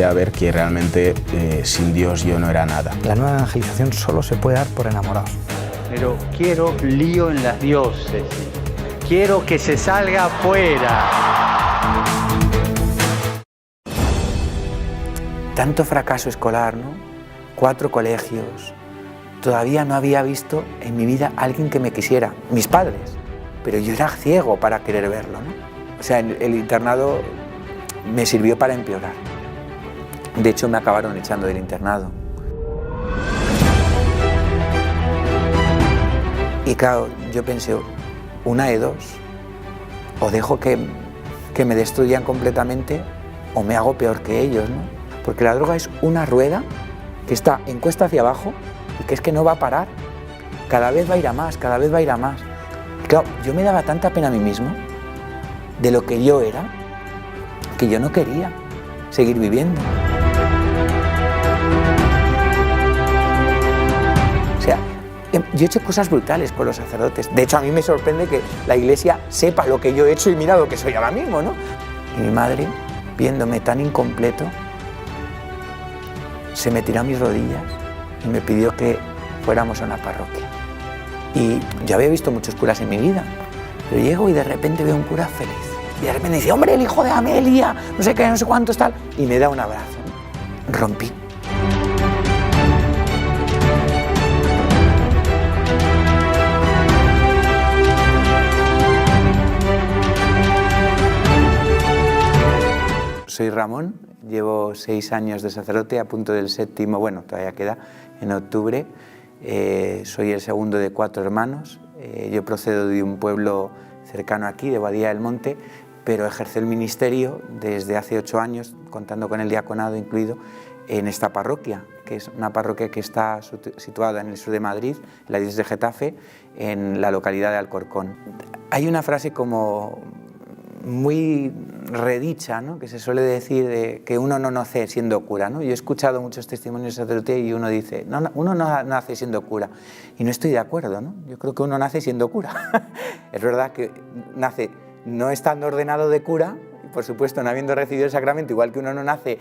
empecé a ver que realmente sin Dios yo no era nada. La nueva evangelización solo se puede dar por enamorados. Pero quiero lío en las diócesis. Quiero que se salga afuera. Tanto fracaso escolar, ¿no? 4 colegios. Todavía no había visto en mi vida a alguien que me quisiera. Mis padres. Pero yo era ciego para querer verlo, ¿no? O sea, el internado me sirvió para empeorar. De hecho, me acabaron echando del internado. Y claro, yo pensé, una de dos. O dejo que me destruyan completamente o me hago peor que ellos, ¿no? Porque la droga es una rueda que está en cuesta hacia abajo y que es que no va a parar. Cada vez va a ir a más, cada vez va a ir a más. Y claro, yo me daba tanta pena a mí mismo de lo que yo era, que yo no quería seguir viviendo. O sea, yo he hecho cosas brutales con los sacerdotes. De hecho, a mí me sorprende que la Iglesia sepa lo que yo he hecho y mira lo que soy ahora mismo, ¿no? Y mi madre, viéndome tan incompleto, se me tiró a mis rodillas y me pidió que fuéramos a una parroquia. Y yo había visto muchos curas en mi vida, pero llego y de repente veo un cura feliz. Y de repente dice, hombre, el hijo de Amelia, no sé qué, no sé cuántos, tal. Y me da un abrazo. Rompí. Soy Ramón, llevo 6 años de sacerdote, a punto del 7º, bueno, todavía queda, en octubre. Soy el segundo de 4 hermanos. Yo procedo de un pueblo cercano aquí, de Badía del Monte, pero ejerzo el ministerio desde hace 8 años, contando con el diaconado incluido, en esta parroquia, que es una parroquia que está situada en el sur de Madrid, en la diócesis de Getafe, en la localidad de Alcorcón. Hay una frase como muy redicha, ¿no?, que se suele decir de que uno no nace siendo cura, ¿no? Yo he escuchado muchos testimonios de sacerdote y uno dice, no, uno no nace siendo cura, y no estoy de acuerdo, ¿no? Yo creo que uno nace siendo cura. Es verdad que nace no estando ordenado de cura, y por supuesto no habiendo recibido el sacramento, igual que uno no nace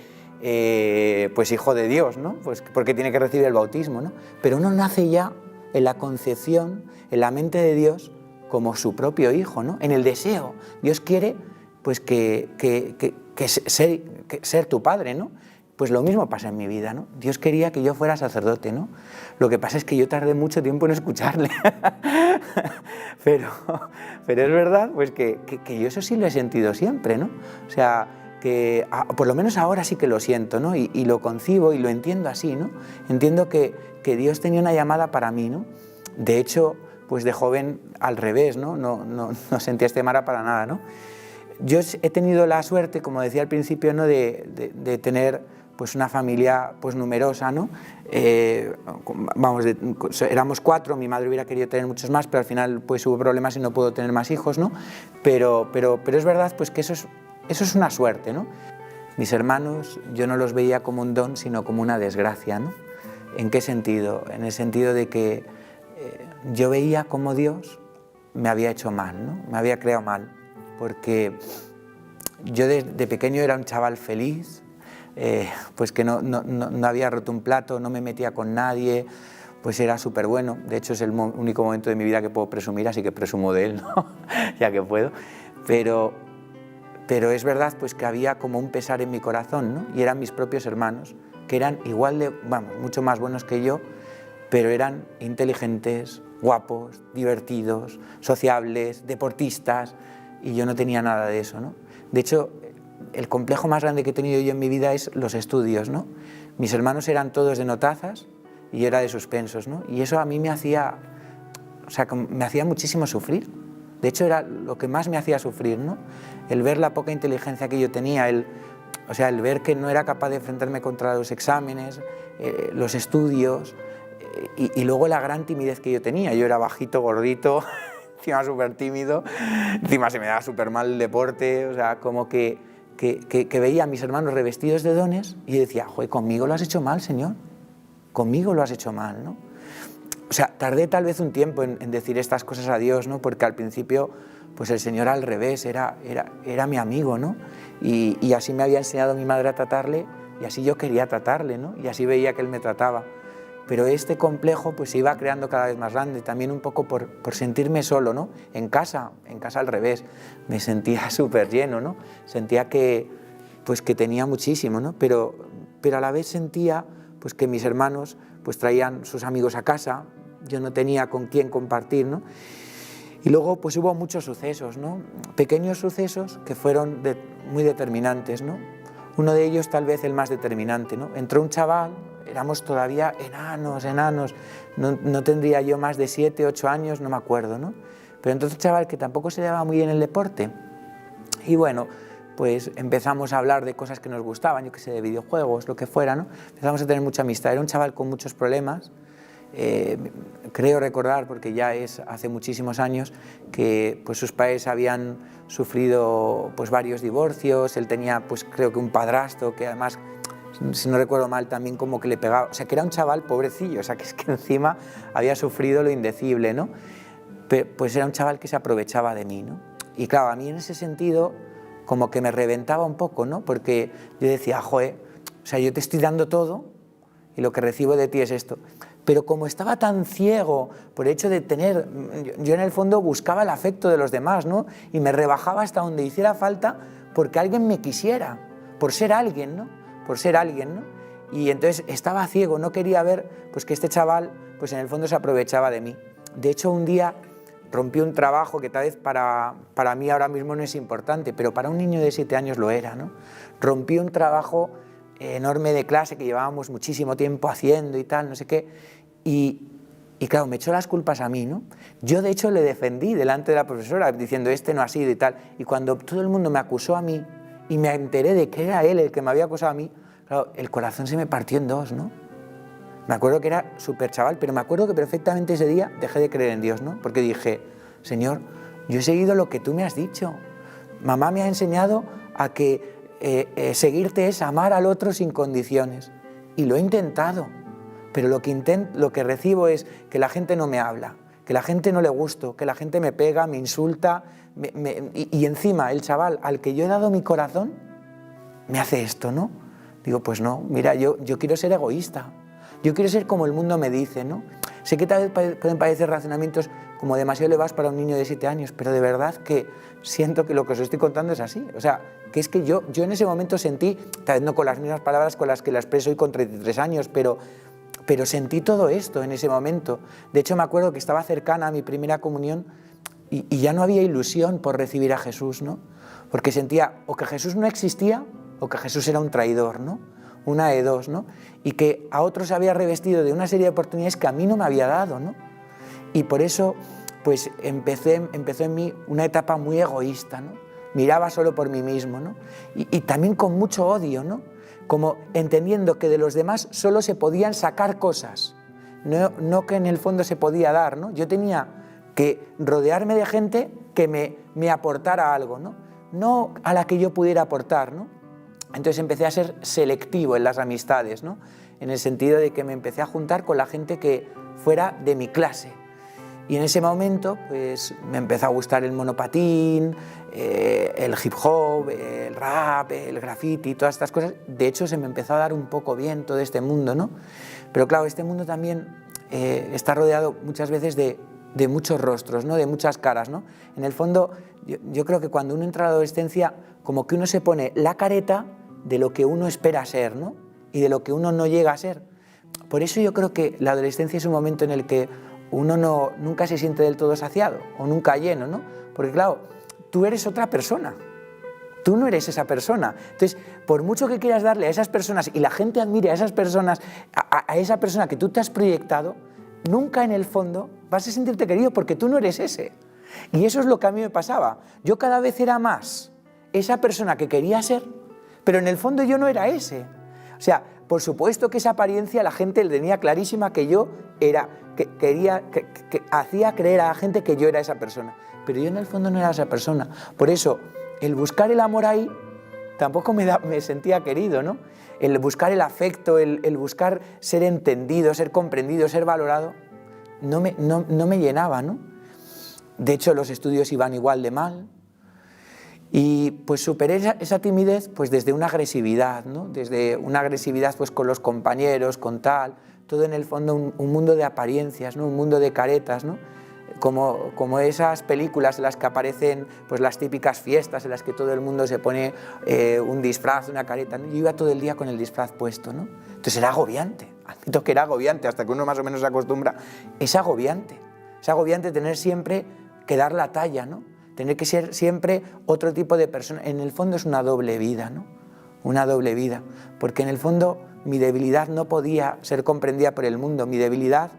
pues hijo de Dios, ¿no? Pues porque tiene que recibir el bautismo, ¿no? Pero uno nace ya en la concepción, en la mente de Dios, como su propio hijo, ¿no? En el deseo. Dios quiere pues ser tu padre, ¿no? Pues lo mismo pasa en mi vida, ¿no? Dios quería que yo fuera sacerdote, ¿no? Lo que pasa es que yo tardé mucho tiempo en escucharle. pero es verdad pues que yo eso sí lo he sentido siempre, ¿no? O sea, que por lo menos ahora sí que lo siento, ¿no? Y lo concibo y lo entiendo así, ¿no? Entiendo que Dios tenía una llamada para mí, ¿no? De hecho, pues de joven al revés, ¿no? No sentía este llamada para nada, ¿no? Yo he tenido la suerte, como decía al principio, ¿no?, de tener pues una familia pues numerosa, ¿no? Éramos 4, mi madre hubiera querido tener muchos más, pero al final pues hubo problemas y no pudo tener más hijos, ¿no? Pero es verdad pues que eso es una suerte, ¿no? Mis hermanos yo no los veía como un don, sino como una desgracia, ¿no? ¿En qué sentido? En el sentido de que yo veía cómo Dios me había hecho mal, ¿no? Me había creado mal, porque yo de pequeño era un chaval feliz, pues que no había roto un plato, no me metía con nadie, pues era súper bueno. De hecho es el único momento de mi vida que puedo presumir, así que presumo de él, ¿no? Ya que puedo. Pero es verdad pues que había como un pesar en mi corazón, ¿no? Y eran mis propios hermanos, que eran igual de, mucho más buenos que yo, pero eran inteligentes, guapos, divertidos, sociables, deportistas, y yo no tenía nada de eso, ¿no? De hecho, el complejo más grande que he tenido yo en mi vida es los estudios, ¿no? Mis hermanos eran todos de notazas y yo era de suspensos, ¿no? Y eso a mí me hacía muchísimo sufrir. De hecho, era lo que más me hacía sufrir, ¿no? El ver la poca inteligencia que yo tenía, el ver que no era capaz de enfrentarme contra los exámenes, los estudios, y luego la gran timidez que yo tenía. Yo era bajito, gordito, encima súper tímido, encima se me daba súper mal el deporte, o sea, como que veía a mis hermanos revestidos de dones y decía, joder, conmigo lo has hecho mal, Señor, conmigo lo has hecho mal, ¿no? O sea, tardé tal vez un tiempo en decir estas cosas a Dios, ¿no? Porque al principio, pues el Señor al revés, era mi amigo, ¿no? Y así me había enseñado mi madre a tratarle, y así yo quería tratarle, ¿no? Y así veía que él me trataba. Pero este complejo pues se iba creando cada vez más grande, también un poco por sentirme solo, ¿no? En casa al revés, me sentía súper lleno, ¿no? Sentía que tenía muchísimo, ¿no? Pero a la vez sentía pues que mis hermanos pues traían sus amigos a casa, yo no tenía con quién compartir, ¿no? Y luego pues hubo muchos sucesos, ¿no? Pequeños sucesos que fueron muy determinantes, ¿no? Uno de ellos tal vez el más determinante, ¿no? Entró un chaval, éramos todavía enanos, no tendría yo más de 7, 8 años, no me acuerdo, ¿no? Pero entonces un chaval que tampoco se le daba muy bien el deporte. Y bueno, pues empezamos a hablar de cosas que nos gustaban, yo qué sé, de videojuegos, lo que fuera, ¿no? Empezamos a tener mucha amistad. Era un chaval con muchos problemas. Creo recordar, porque ya es hace muchísimos años, que pues sus padres habían sufrido pues varios divorcios. Él tenía pues creo que un padrastro que además, si no recuerdo mal, también como que le pegaba, o sea que era un chaval pobrecillo, o sea que es que encima había sufrido lo indecible, ¿no? Pues era un chaval que se aprovechaba de mí, ¿no? Y claro, a mí en ese sentido como que me reventaba un poco, ¿no? Porque yo decía, joder, o sea, yo te estoy dando todo y lo que recibo de ti es esto. Pero como estaba tan ciego por el hecho de tener, yo en el fondo buscaba el afecto de los demás, ¿no? Y me rebajaba hasta donde hiciera falta porque alguien me quisiera, por ser alguien, ¿no? Por ser alguien, ¿no? Y entonces estaba ciego, no quería ver pues que este chaval pues en el fondo se aprovechaba de mí. De hecho, un día rompí un trabajo que tal vez para mí ahora mismo no es importante, pero para un niño de 7 años lo era, ¿no? Rompí un trabajo enorme de clase que llevábamos muchísimo tiempo haciendo y tal, no sé qué, y claro, me echó las culpas a mí, ¿no? Yo de hecho le defendí delante de la profesora diciendo este no ha sido y tal, y cuando todo el mundo me acusó a mí y me enteré de que era él el que me había acusado a mí, claro, el corazón se me partió en dos, ¿no? Me acuerdo que era súper chaval, pero me acuerdo que perfectamente ese día dejé de creer en Dios, ¿no? Porque dije, Señor, yo he seguido lo que tú me has dicho. Mamá me ha enseñado a que seguirte es amar al otro sin condiciones. Y lo he intentado, pero lo que recibo es que la gente no me habla, que la gente no le gusto, que la gente me pega, me insulta, y encima el chaval al que yo he dado mi corazón me hace esto, ¿no? Digo, pues no, mira, yo quiero ser egoísta. Yo quiero ser como el mundo me dice, ¿no? Sé que tal vez pueden parecer razonamientos como demasiado elevados para un niño de 7 años, pero de verdad que siento que lo que os estoy contando es así. O sea, que es que yo en ese momento sentí, tal vez no con las mismas palabras con las que la expreso hoy con 33 años, pero sentí todo esto en ese momento. De hecho, me acuerdo que estaba cercana a mi primera comunión y ya no había ilusión por recibir a Jesús, ¿no? Porque sentía o que Jesús no existía o que Jesús era un traidor, ¿no? Una de dos, ¿no? Y que a otros se había revestido de una serie de oportunidades que a mí no me había dado, ¿no? Y por eso, pues empezó en mí una etapa muy egoísta, ¿no? Miraba solo por mí mismo, ¿no? Y también con mucho odio, ¿no? Como entendiendo que de los demás solo se podían sacar cosas, no que en el fondo se podía dar, ¿no? Yo tenía que rodearme de gente que me aportara algo, ¿no? No a la que yo pudiera aportar, ¿no? Entonces empecé a ser selectivo en las amistades, ¿no? En el sentido de que me empecé a juntar con la gente que fuera de mi clase. Y en ese momento pues, me empezó a gustar el monopatín, el hip hop, el rap, el graffiti, todas estas cosas. De hecho, se me empezó a dar un poco bien todo este mundo, ¿no? Pero claro, este mundo también está rodeado muchas veces de muchos rostros, ¿no? De muchas caras, ¿no? En el fondo, yo creo que cuando uno entra a la adolescencia, como que uno se pone la careta de lo que uno espera ser, ¿no? Y de lo que uno no llega a ser. Por eso yo creo que la adolescencia es un momento en el que uno nunca se siente del todo saciado o nunca lleno, ¿no? Porque claro, tú eres otra persona, tú no eres esa persona. Entonces, por mucho que quieras darle a esas personas y la gente admire a esas personas, a esa persona que tú te has proyectado, nunca en el fondo vas a sentirte querido porque tú no eres ese. Y eso es lo que a mí me pasaba. Yo cada vez era más esa persona que quería ser, pero en el fondo yo no era ese. O sea, por supuesto que esa apariencia la gente le tenía clarísima que yo era, que hacía creer a la gente que yo era esa persona, pero yo en el fondo no era esa persona. Por eso, el buscar el amor ahí tampoco me sentía querido, ¿no? El buscar el afecto, el buscar ser entendido, ser comprendido, ser valorado, no me llenaba, ¿no? De hecho, los estudios iban igual de mal. Y pues superé esa timidez pues desde una agresividad, ¿no? Desde una agresividad pues con los compañeros, con tal, todo en el fondo un mundo de apariencias, ¿no? Un mundo de caretas, ¿no? Como esas películas en las que aparecen pues las típicas fiestas en las que todo el mundo se pone un disfraz, una careta, ¿no? Yo iba todo el día con el disfraz puesto, ¿no? Entonces era agobiante, admito que era agobiante, hasta que uno más o menos se acostumbra, es agobiante tener siempre que dar la talla, ¿no? Tener que ser siempre otro tipo de persona. En el fondo es una doble vida, ¿no? Una doble vida, porque en el fondo mi debilidad no podía ser comprendida por el mundo, mi debilidad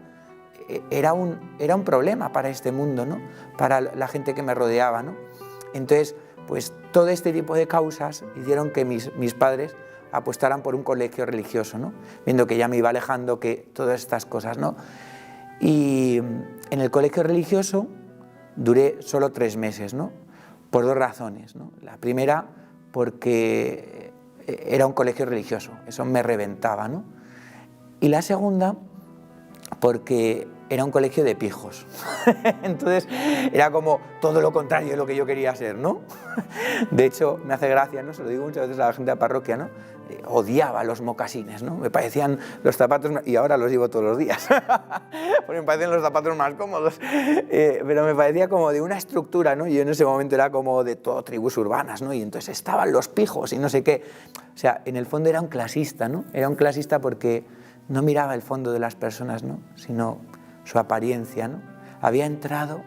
era un problema para este mundo, ¿no? Para la gente que me rodeaba, ¿no? Entonces, pues todo este tipo de causas hicieron que mis padres apostaran por un colegio religioso, ¿no? Viendo que ya me iba alejando, que todas estas cosas, ¿no? Y en el colegio religioso duré solo 3 meses, ¿no? Por 2 razones, ¿no? La primera, porque era un colegio religioso, eso me reventaba, ¿no? Y la segunda, porque era un colegio de pijos. Entonces era como todo lo contrario de lo que yo quería ser, ¿no? De hecho, me hace gracia, ¿no? Se lo digo muchas veces a la gente de la parroquia, ¿no? Odiaba los mocasines, ¿no? Me parecían los zapatos, y ahora los llevo todos los días, porque me parecen los zapatos más cómodos, pero me parecía como de una estructura, ¿no? Y yo en ese momento era como de todo tribus urbanas, ¿no? Y entonces estaban los pijos y no sé qué. O sea, en el fondo era un clasista, ¿no? Era un clasista porque no miraba el fondo de las personas, ¿no? Sino su apariencia, ¿no? Había entrado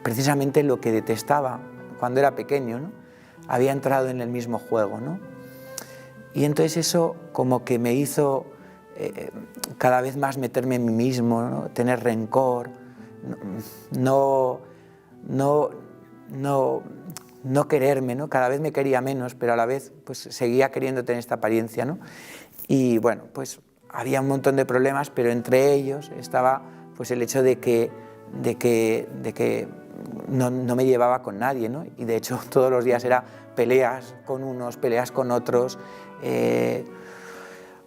precisamente en lo que detestaba cuando era pequeño, ¿no? Había entrado en el mismo juego, ¿no? Y entonces eso como que me hizo cada vez más meterme en mí mismo, ¿no? Tener rencor, no quererme, ¿no? Cada vez me quería menos, pero a la vez pues seguía queriendo tener esta apariencia, ¿no? Y bueno, pues había un montón de problemas, pero entre ellos estaba pues el hecho de que no me llevaba con nadie, ¿no? Y de hecho todos los días era peleas con unos, peleas con otros.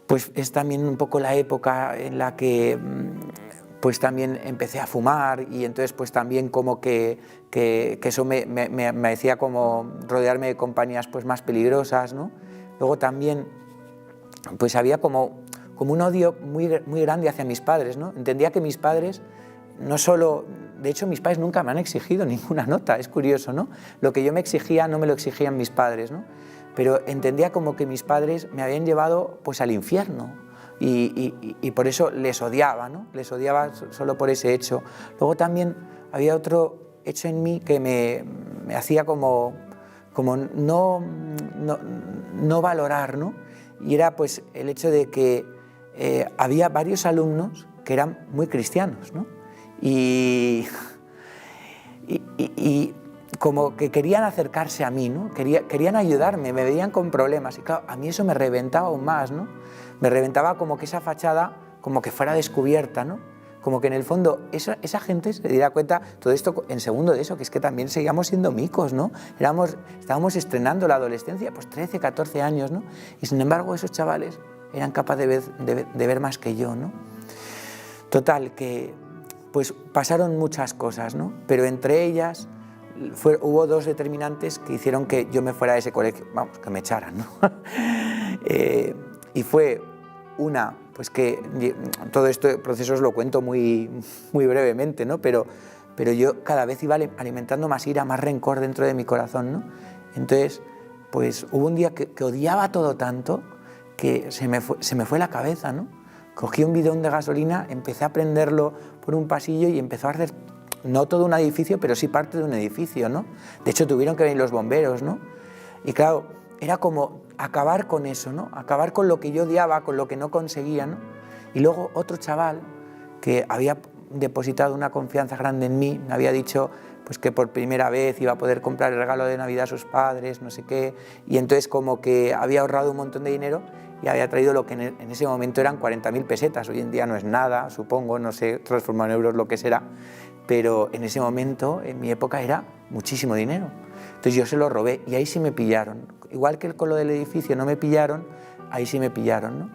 Pues es también un poco la época en la que pues también empecé a fumar, y entonces pues también como que eso me hacía como rodearme de compañías pues más peligrosas, ¿no? Luego también pues había como un odio muy grande hacia mis padres, ¿no? Entendía que mis padres no solo... De hecho, mis padres nunca me han exigido ninguna nota, es curioso, ¿no? Lo que yo me exigía no me lo exigían mis padres, ¿no? Pero entendía como que mis padres me habían llevado pues al infierno, y por eso les odiaba, ¿no? Les odiaba solo por ese hecho. Luego también había otro hecho en mí que me hacía como no valorar, ¿no? Y era pues el hecho de que había varios alumnos que eran muy cristianos, ¿no? Y como que querían acercarse a mí, ¿no? Querían ayudarme, me veían con problemas, y claro, a mí eso me reventaba aún más, ¿no? Me reventaba como que esa fachada como que fuera descubierta, ¿no? Como que en el fondo esa gente se diera cuenta, todo esto en segundo de eso, que es que también seguíamos siendo micos, ¿no? Estábamos estrenando la adolescencia, pues 13, 14 años, ¿no? Y sin embargo esos chavales eran capaces de ver más que yo, ¿no? Total, que pues pasaron muchas cosas, ¿no? Pero entre ellas hubo 2 determinantes que hicieron que yo me fuera de ese colegio, vamos, que me echaran, ¿no? Y fue una, pues que todo este proceso os lo cuento muy brevemente, ¿no? Pero yo cada vez iba alimentando más ira, más rencor dentro de mi corazón, ¿no? Entonces, pues hubo un día que odiaba todo tanto que se me fue la cabeza, ¿no? Cogí un bidón de gasolina, empecé a prenderlo por un pasillo y empezó a arder, no todo un edificio, pero sí parte de un edificio, ¿no? De hecho, tuvieron que venir los bomberos, ¿no? Y claro, era como acabar con eso, ¿no? Acabar con lo que yo odiaba, con lo que no conseguía, ¿no? Y luego otro chaval que había depositado una confianza grande en mí, me había dicho pues que por primera vez iba a poder comprar el regalo de Navidad a sus padres, no sé qué, y entonces como que había ahorrado un montón de dinero y había traído lo que en ese momento eran 40.000 pesetas, hoy en día no es nada, supongo, no sé, transformado en euros lo que será, pero en ese momento, en mi época, era muchísimo dinero. Entonces yo se lo robé y ahí sí me pillaron. Igual que con lo del edificio no me pillaron, ahí sí me pillaron, ¿no?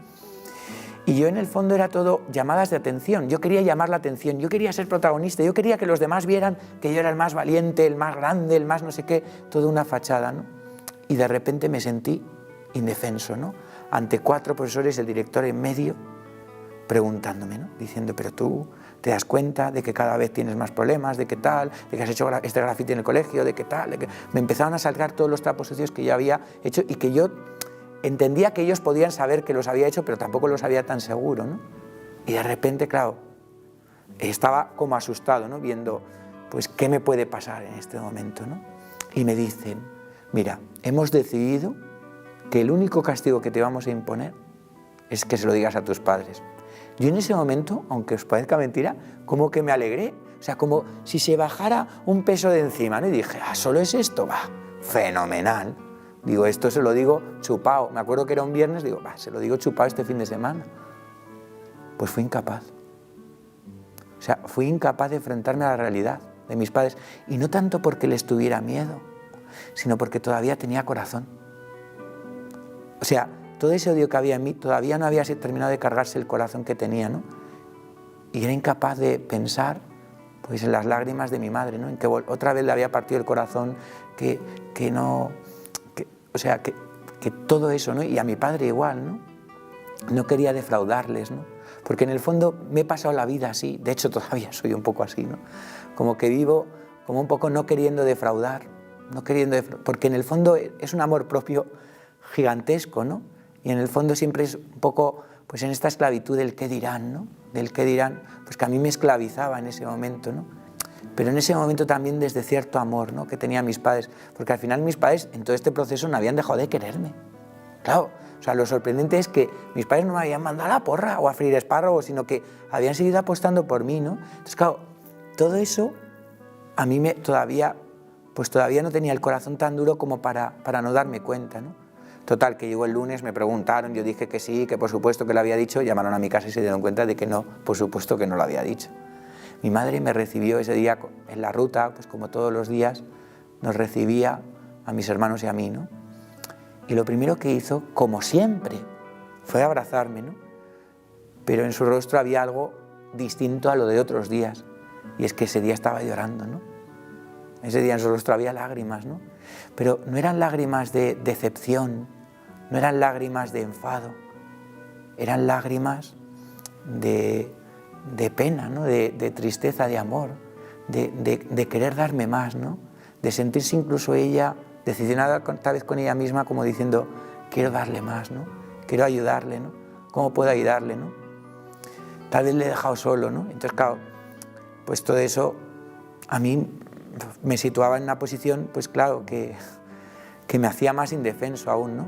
Y yo en el fondo era todo llamadas de atención, yo quería llamar la atención, yo quería ser protagonista, yo quería que los demás vieran que yo era el más valiente, el más grande, el más no sé qué, toda una fachada, ¿no? Y de repente me sentí indefenso, ¿no? Ante 4 profesores, el director en medio, preguntándome, ¿no? Diciendo, pero tú te das cuenta de que cada vez tienes más problemas, de qué tal, de que has hecho este grafiti en el colegio, de qué tal, de que... Me empezaron a saltar todos los trapos sucios que yo había hecho y que yo entendía que ellos podían saber que los había hecho, pero tampoco lo sabía tan seguro, ¿no? Y de repente, claro, estaba como asustado, ¿no? Viendo, pues, qué me puede pasar en este momento, ¿no? Y me dicen, mira, hemos decidido que el único castigo que te vamos a imponer es que se lo digas a tus padres. Yo en ese momento, aunque os parezca mentira, como que me alegré, o sea, como si se bajara un peso de encima, ¿no? Y dije, ¿solo es esto? Va, fenomenal. Digo, esto se lo digo chupao. Me acuerdo que era un viernes, digo, se lo digo chupao este fin de semana. Pues fui incapaz. O sea, fui incapaz de enfrentarme a la realidad de mis padres. Y no tanto porque les tuviera miedo, sino porque todavía tenía corazón. O sea, todo ese odio que había en mí todavía no había terminado de cargarse el corazón que tenía, ¿no? Y era incapaz de pensar, pues, en las lágrimas de mi madre, ¿no? En que otra vez le había partido el corazón, que todo eso, ¿no? Y a mi padre igual, ¿no? No quería defraudarles, ¿no? Porque en el fondo me he pasado la vida así, de hecho todavía soy un poco así, ¿no? Como que vivo como un poco no queriendo defraudar, porque en el fondo es un amor propio gigantesco, ¿no? Y en el fondo siempre es un poco, pues, en esta esclavitud del qué dirán, ¿no? Del qué dirán, pues que a mí me esclavizaba en ese momento, ¿no? Pero en ese momento también desde cierto amor, ¿no? Que tenía mis padres, porque al final mis padres en todo este proceso no habían dejado de quererme. Claro, o sea, lo sorprendente es que mis padres no me habían mandado a la porra o a freír espárragos, sino que habían seguido apostando por mí, ¿no? Entonces, claro, todo eso a mí todavía no tenía el corazón tan duro como para no darme cuenta, ¿no? Total, que llegó el lunes, me preguntaron, yo dije que sí, que por supuesto que lo había dicho, llamaron a mi casa y se dieron cuenta de que no, por supuesto que no lo había dicho. Mi madre me recibió ese día en la ruta, pues como todos los días, nos recibía a mis hermanos y a mí, ¿no? Y lo primero que hizo, como siempre, fue abrazarme, ¿no? Pero en su rostro había algo distinto a lo de otros días, y es que ese día estaba llorando, ¿no? Ese día en su rostro había lágrimas, ¿no? Pero no eran lágrimas de decepción, no eran lágrimas de enfado, eran lágrimas de pena, ¿no? De tristeza, de amor, de querer darme más, ¿no? De sentirse incluso ella decepcionada tal vez con ella misma, como diciendo, quiero darle más, ¿no? Quiero ayudarle, ¿no? ¿Cómo puedo ayudarle, no? Tal vez le he dejado solo, ¿no? Entonces, claro, pues todo eso a mí me situaba en una posición, pues claro, que me hacía más indefenso aún, ¿no?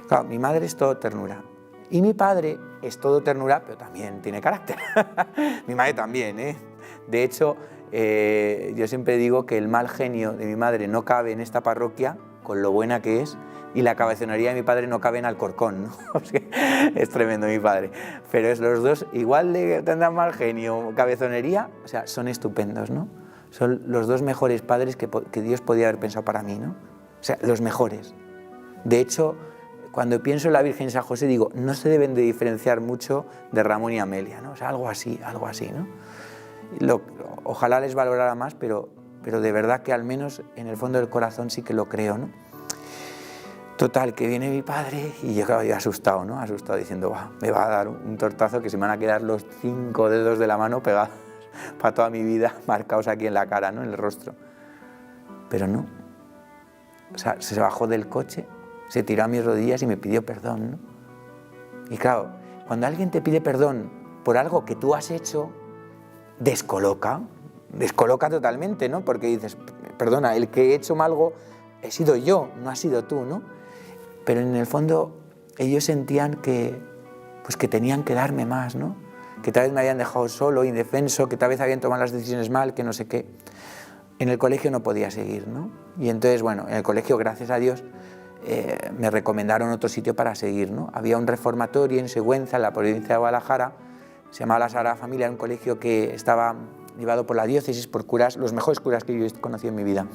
Claro, mi madre es todo ternura y mi padre es todo ternura, pero también tiene carácter. Mi madre también, ¿eh? De hecho, yo siempre digo que el mal genio de mi madre no cabe en esta parroquia, con lo buena que es, y la cabezonería de mi padre no cabe en Alcorcón, ¿no? O sea, es tremendo mi padre. Pero es los dos, igual de tendrán mal genio, cabezonería, o sea, son estupendos, ¿no? Son los dos mejores padres que Dios podía haber pensado para mí, ¿no? O sea, los mejores. De hecho, cuando pienso en la Virgen y San José, digo, no se deben de diferenciar mucho de Ramón y Amelia, ¿no? O sea, algo así, ¿no? Ojalá les valorara más, pero de verdad que al menos en el fondo del corazón sí que lo creo, ¿no? Total, que viene mi padre y yo, claro, asustado, ¿no? Asustado diciendo, me va a dar un tortazo que se me van a quedar los 5 dedos de la mano pegados para toda mi vida, marcados aquí en la cara, ¿no? En el rostro. Pero no. O sea, se bajó del coche, se tiró a mis rodillas y me pidió perdón, ¿no? Y claro, cuando alguien te pide perdón por algo que tú has hecho, descoloca totalmente, ¿no? Porque dices, perdona, el que he hecho algo he sido yo, no has sido tú, ¿no? Pero en el fondo ellos sentían que tenían que darme más, ¿no? Que tal vez me habían dejado solo, indefenso, que tal vez habían tomado las decisiones mal, que no sé qué. En el colegio no podía seguir, ¿no? Y entonces, bueno, en el colegio, gracias a Dios, me recomendaron otro sitio para seguir, ¿no? Había un reformatorio en Sigüenza, en la provincia de Guadalajara, se llamaba la Sagrada Familia, un colegio que estaba llevado por la diócesis, por curas, los mejores curas que yo he conocido en mi vida.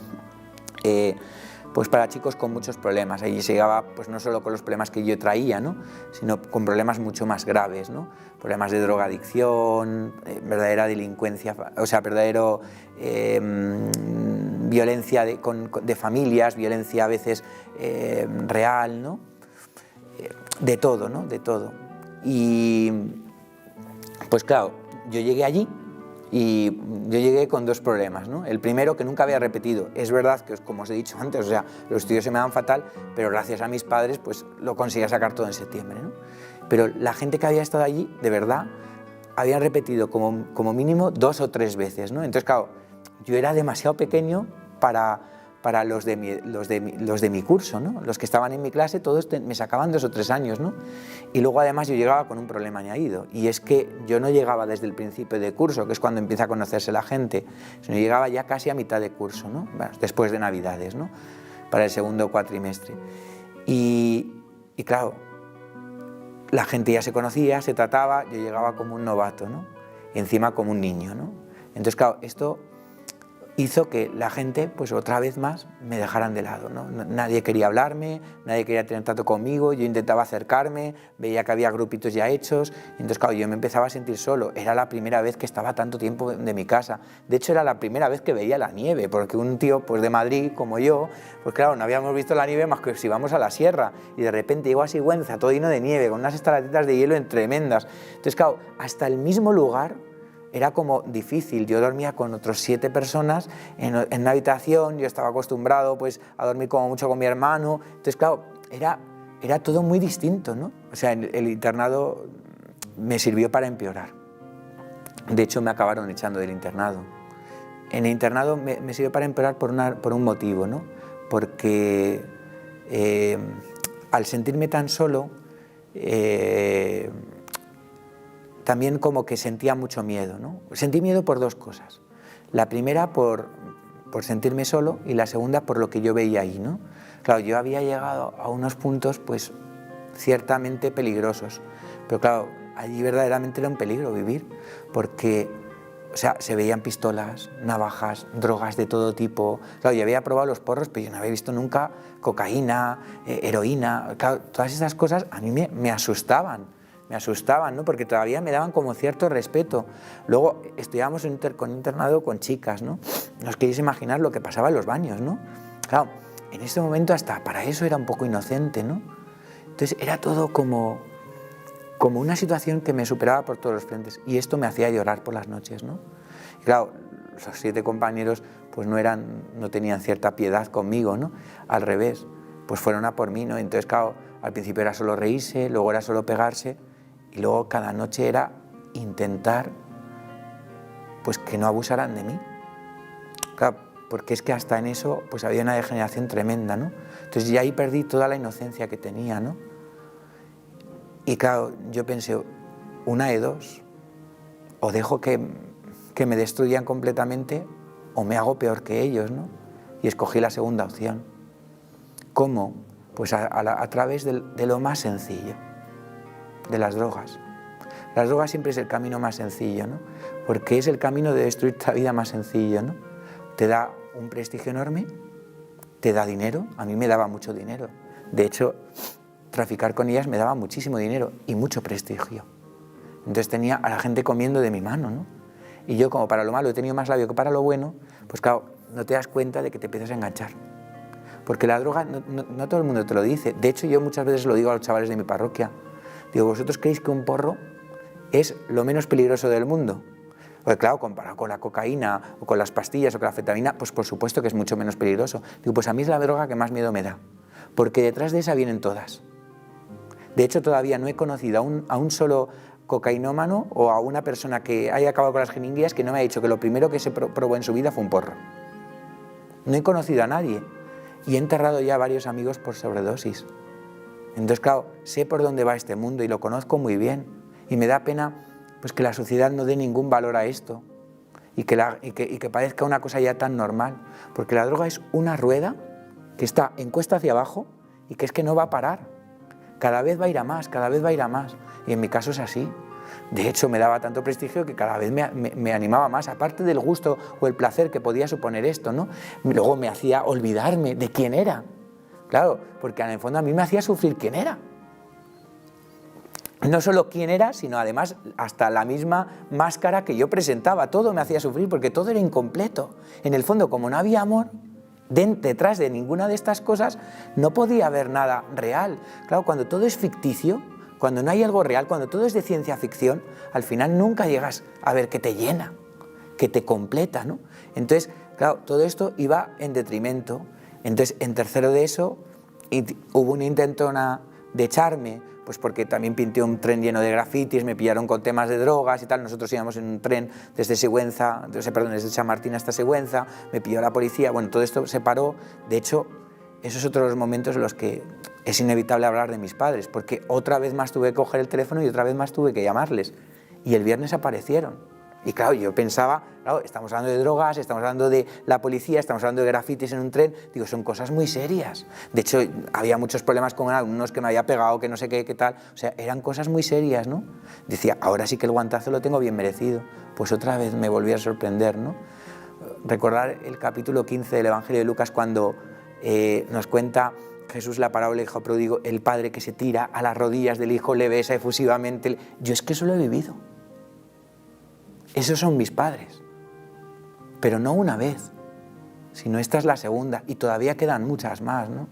pues para chicos con muchos problemas. Allí se llegaba pues no solo con los problemas que yo traía, ¿no? Sino con problemas mucho más graves, ¿no? Problemas de drogadicción, verdadera delincuencia, o sea, verdadero violencia de familias, violencia a veces real, ¿no? De todo, ¿no? De todo. Y pues claro, yo llegué allí y yo llegué con dos problemas, ¿no? El primero, que nunca había repetido. Es verdad que, como os he dicho antes, o sea, los estudios se me dan fatal, pero gracias a mis padres pues lo conseguí sacar todo en septiembre, ¿no? Pero la gente que había estado allí, de verdad, habían repetido como mínimo 2 o 3 veces, ¿no? Entonces, claro, yo era demasiado pequeño para los de mi curso, ¿no? Los que estaban en mi clase, todos me sacaban 2 o 3 años, ¿no? Y luego además yo llegaba con un problema añadido, y es que yo no llegaba desde el principio de curso, que es cuando empieza a conocerse la gente, sino llegaba ya casi a mitad de curso, ¿no? Bueno, después de Navidades, ¿no? Para el segundo cuatrimestre. Y claro, la gente ya se conocía, se trataba, yo llegaba como un novato, ¿no? Y encima como un niño, ¿no? Entonces, claro, esto hizo que la gente, pues otra vez más, me dejaran de lado, ¿no? Nadie quería hablarme, nadie quería tener trato conmigo, yo intentaba acercarme, veía que había grupitos ya hechos, y entonces, claro, yo me empezaba a sentir solo. Era la primera vez que estaba tanto tiempo de mi casa. De hecho, era la primera vez que veía la nieve, porque un tío, pues de Madrid, como yo, pues claro, no habíamos visto la nieve más que si íbamos a la sierra, y de repente llego a Sigüenza, todo lleno de nieve, con unas estalactitas de hielo en tremendas. Entonces, claro, hasta el mismo lugar era como difícil. Yo dormía con otros 7 personas en una habitación, yo estaba acostumbrado pues a dormir como mucho con mi hermano, entonces claro, era todo muy distinto, ¿no? O sea, el internado me sirvió para empeorar. De hecho, me acabaron echando del internado. En el internado me sirvió para empeorar por un motivo, ¿no? Porque al sentirme tan solo, también como que sentía mucho miedo, ¿no? Sentí miedo por 2 cosas. La primera por sentirme solo, y la segunda por lo que yo veía ahí, ¿no? Claro, yo había llegado a unos puntos pues ciertamente peligrosos, pero claro, allí verdaderamente era un peligro vivir, porque o sea, se veían pistolas, navajas, drogas de todo tipo. Claro, yo había probado los porros, pero yo no había visto nunca cocaína, heroína. Claro, todas esas cosas a mí me asustaban. Me asustaban, ¿no? Porque todavía me daban como cierto respeto. Luego estudiábamos con internado con chicas, ¿no? No os queréis imaginar lo que pasaba en los baños, ¿no? Claro, en ese momento hasta para eso era un poco inocente, ¿no? Entonces era todo como una situación que me superaba por todos los frentes, y esto me hacía llorar por las noches, ¿no? Y claro, los 7 compañeros pues no tenían cierta piedad conmigo, ¿no? Al revés, pues fueron a por mí, ¿no? Entonces, claro, al principio era solo reírse, luego era solo pegarse, y luego cada noche era intentar pues que no abusaran de mí. Claro, porque es que hasta en eso pues había una degeneración tremenda, ¿no? Entonces ya ahí perdí toda la inocencia que tenía, ¿no? Y claro, yo pensé, una de dos, o dejo que me destruyan completamente, o me hago peor que ellos, ¿no? Y escogí la segunda opción. ¿Cómo? Pues a través de lo más sencillo, de las drogas. Las drogas siempre es el camino más sencillo, ¿no? Porque es el camino de destruir tu vida más sencillo, ¿no? Te da un prestigio enorme, te da dinero, a mí me daba mucho dinero. De hecho, traficar con ellas me daba muchísimo dinero y mucho prestigio. Entonces tenía a la gente comiendo de mi mano, ¿no? Y yo, como para lo malo he tenido más labio que para lo bueno, pues claro, no te das cuenta de que te empiezas a enganchar. Porque la droga, no todo el mundo te lo dice. De hecho, yo muchas veces lo digo a los chavales de mi parroquia. Digo, ¿vosotros creéis que un porro es lo menos peligroso del mundo? Pues claro, comparado con la cocaína o con las pastillas o con la anfetamina, pues por supuesto que es mucho menos peligroso. Digo, pues a mí es la droga que más miedo me da, porque detrás de esa vienen todas. De hecho, todavía no he conocido a un solo cocainómano o a una persona que haya acabado con las jeringuillas que no me ha dicho que lo primero que se probó en su vida fue un porro. No he conocido a nadie. Y he enterrado ya a varios amigos por sobredosis. Entonces, claro, sé por dónde va este mundo y lo conozco muy bien. Y me da pena pues, que la sociedad no dé ningún valor a esto y que parezca una cosa ya tan normal. Porque la droga es una rueda que está en cuesta hacia abajo y que es que no va a parar. Cada vez va a ir a más, cada vez va a ir a más. Y en mi caso es así. De hecho, me daba tanto prestigio que cada vez me animaba más, aparte del gusto o el placer que podía suponer esto, ¿no? Luego me hacía olvidarme de quién era. Claro, porque en el fondo a mí me hacía sufrir quién era. No solo quién era, sino además hasta la misma máscara que yo presentaba. Todo me hacía sufrir porque todo era incompleto. En el fondo, como no había amor, detrás de ninguna de estas cosas no podía haber nada real. Claro, cuando todo es ficticio, cuando no hay algo real, cuando todo es de ciencia ficción, al final nunca llegas a ver que te llena, que te completa, ¿no? Entonces, claro, todo esto iba en detrimento. Entonces, en tercero de eso, hubo una intentona de echarme, pues porque también pinté un tren lleno de grafitis, me pillaron con temas de drogas y tal. Nosotros íbamos en un tren desde Chamartín hasta Sigüenza, me pilló la policía, bueno, todo esto se paró. De hecho, esos son otros momentos en los que es inevitable hablar de mis padres, porque otra vez más tuve que coger el teléfono y otra vez más tuve que llamarles. Y el viernes aparecieron. Y claro, yo pensaba, claro, estamos hablando de drogas, estamos hablando de la policía, estamos hablando de grafitis en un tren, digo, son cosas muy serias. De hecho, había muchos problemas con algunos que me había pegado, que no sé qué tal, o sea, eran cosas muy serias, ¿no? Decía, ahora sí que el guantazo lo tengo bien merecido. Pues otra vez me volví a sorprender, ¿no? Recordar el capítulo 15 del Evangelio de Lucas cuando nos cuenta Jesús la parábola del hijo pródigo, el padre que se tira a las rodillas del hijo, le besa efusivamente. Yo es que eso lo he vivido. Esos son mis padres, pero no una vez, sino esta es la segunda y todavía quedan muchas más, ¿no?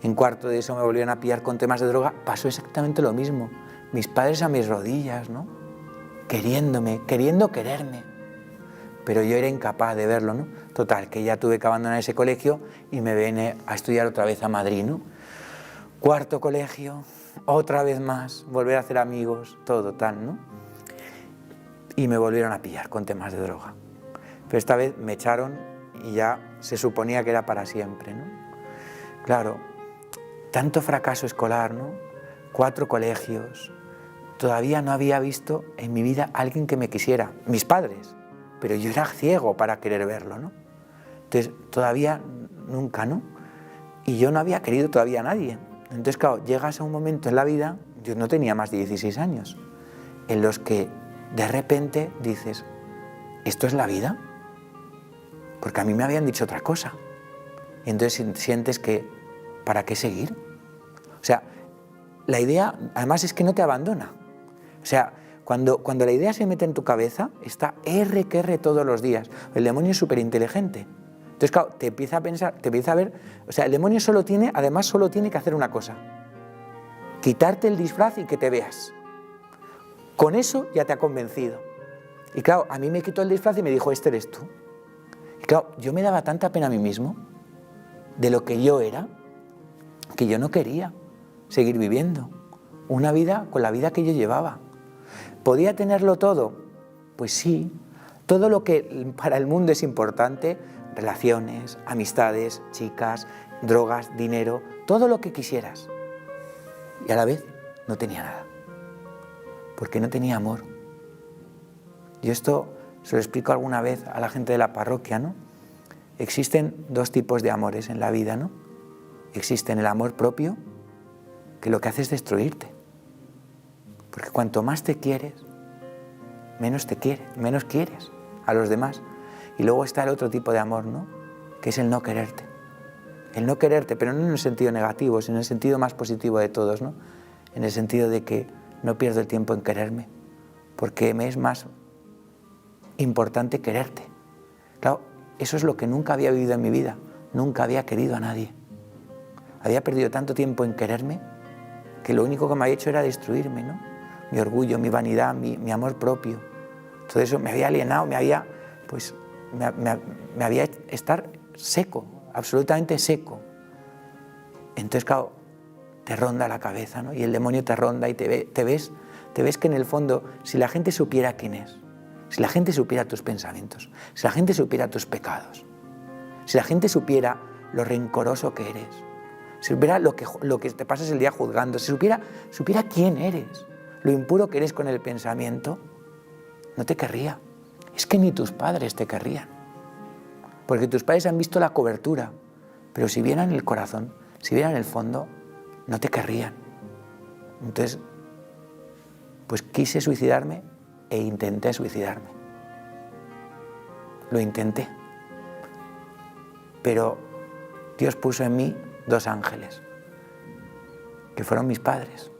En cuarto de eso me volvieron a pillar con temas de droga, pasó exactamente lo mismo, mis padres a mis rodillas, ¿no? Queriéndome, queriendo quererme, pero yo era incapaz de verlo, ¿no? Total, que ya tuve que abandonar ese colegio y me vine a estudiar otra vez a Madrid, ¿no? Cuarto colegio, otra vez más, volver a hacer amigos, todo tal, ¿no? Y me volvieron a pillar con temas de droga. Pero esta vez me echaron y ya se suponía que era para siempre, ¿no? Claro, tanto fracaso escolar, ¿no? 4 colegios. Todavía no había visto en mi vida a alguien que me quisiera. Mis padres. Pero yo era ciego para querer verlo, ¿no? Entonces, todavía nunca, ¿no? Y yo no había querido todavía a nadie. Entonces, claro, llegas a un momento en la vida, yo no tenía más de 16 años, en los que de repente dices, ¿esto es la vida? Porque a mí me habían dicho otra cosa. Y entonces sientes que, ¿para qué seguir? O sea, la idea, además es que no te abandona. O sea, cuando la idea se mete en tu cabeza, está R que R todos los días. El demonio es súper inteligente. Entonces, claro, te empieza a pensar, te empieza a ver, o sea, el demonio solo tiene que hacer una cosa. Quitarte el disfraz y que te veas. Con eso ya te ha convencido. Y claro, a mí me quitó el disfraz y me dijo, este eres tú. Y claro, yo me daba tanta pena a mí mismo de lo que yo era, que yo no quería seguir viviendo una vida con la vida que yo llevaba. ¿Podía tenerlo todo? Pues sí, todo lo que para el mundo es importante, relaciones, amistades, chicas, drogas, dinero, todo lo que quisieras. Y a la vez no tenía nada. Porque no tenía amor. Yo esto se lo explico alguna vez a la gente de la parroquia, ¿no? Existen 2 tipos de amores en la vida, ¿no? Existen el amor propio, que lo que hace es destruirte. Porque cuanto más te quieres, menos quieres a los demás. Y luego está el otro tipo de amor, ¿no? Que es el no quererte. El no quererte, pero no en el sentido negativo, sino en el sentido más positivo de todos, ¿no? En el sentido de que no pierdo el tiempo en quererme, porque me es más importante quererte. Claro, eso es lo que nunca había vivido en mi vida, nunca había querido a nadie. Había perdido tanto tiempo en quererme que lo único que me había hecho era destruirme, ¿no? Mi orgullo, mi vanidad, mi amor propio. Todo eso me había alienado, me había estar seco, absolutamente seco. Entonces, claro, te ronda la cabeza, ¿no? Y el demonio te ronda y te ves que en el fondo, si la gente supiera quién es, si la gente supiera tus pensamientos, si la gente supiera tus pecados, si la gente supiera lo rencoroso que eres, si supiera lo que te pasas el día juzgando, si supiera quién eres, lo impuro que eres con el pensamiento, no te querría. Es que ni tus padres te querrían. Porque tus padres han visto la cobertura, pero si vieran el corazón, si vieran el fondo, no te querrían. Entonces, pues quise suicidarme e intenté suicidarme. Lo intenté. Pero Dios puso en mí 2 ángeles, que fueron mis padres.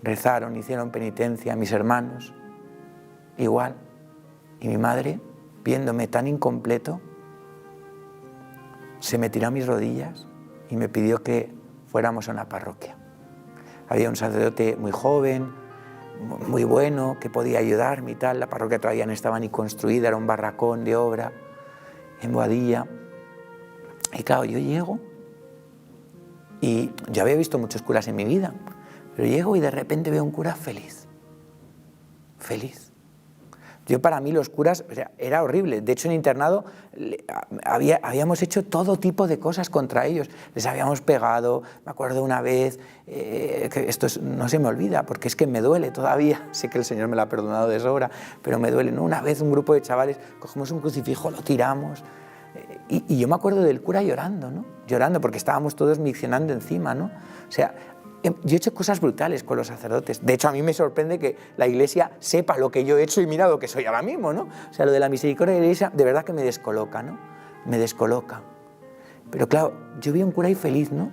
Rezaron, hicieron penitencia, mis hermanos, igual. Y mi madre, viéndome tan incompleto, se me tiró a mis rodillas y me pidió que fuéramos a una parroquia. Había un sacerdote muy joven, muy bueno, que podía ayudarme y tal. La parroquia todavía no estaba ni construida, era un barracón de obra en Boadilla. Y claro, yo llego y yo había visto muchos curas en mi vida, pero llego y de repente veo un cura feliz. Feliz. Yo, para mí, los curas, o sea, era horrible. De hecho, en internado habíamos hecho todo tipo de cosas contra ellos. Les habíamos pegado. Me acuerdo una vez, que esto no se me olvida, porque es que me duele todavía. Sé que el Señor me lo ha perdonado de sobra, pero me duele, ¿no? Una vez un grupo de chavales, cogemos un crucifijo, lo tiramos. Y yo me acuerdo del cura llorando, ¿no? Llorando porque estábamos todos miccionando encima, ¿no? O sea, yo he hecho cosas brutales con los sacerdotes. De hecho, a mí me sorprende que la Iglesia sepa lo que yo he hecho y mira lo que soy ahora mismo, ¿no? O sea, lo de la misericordia de la Iglesia, de verdad que me descoloca, ¿no? Me descoloca. Pero claro, yo vi a un cura ahí feliz, ¿no?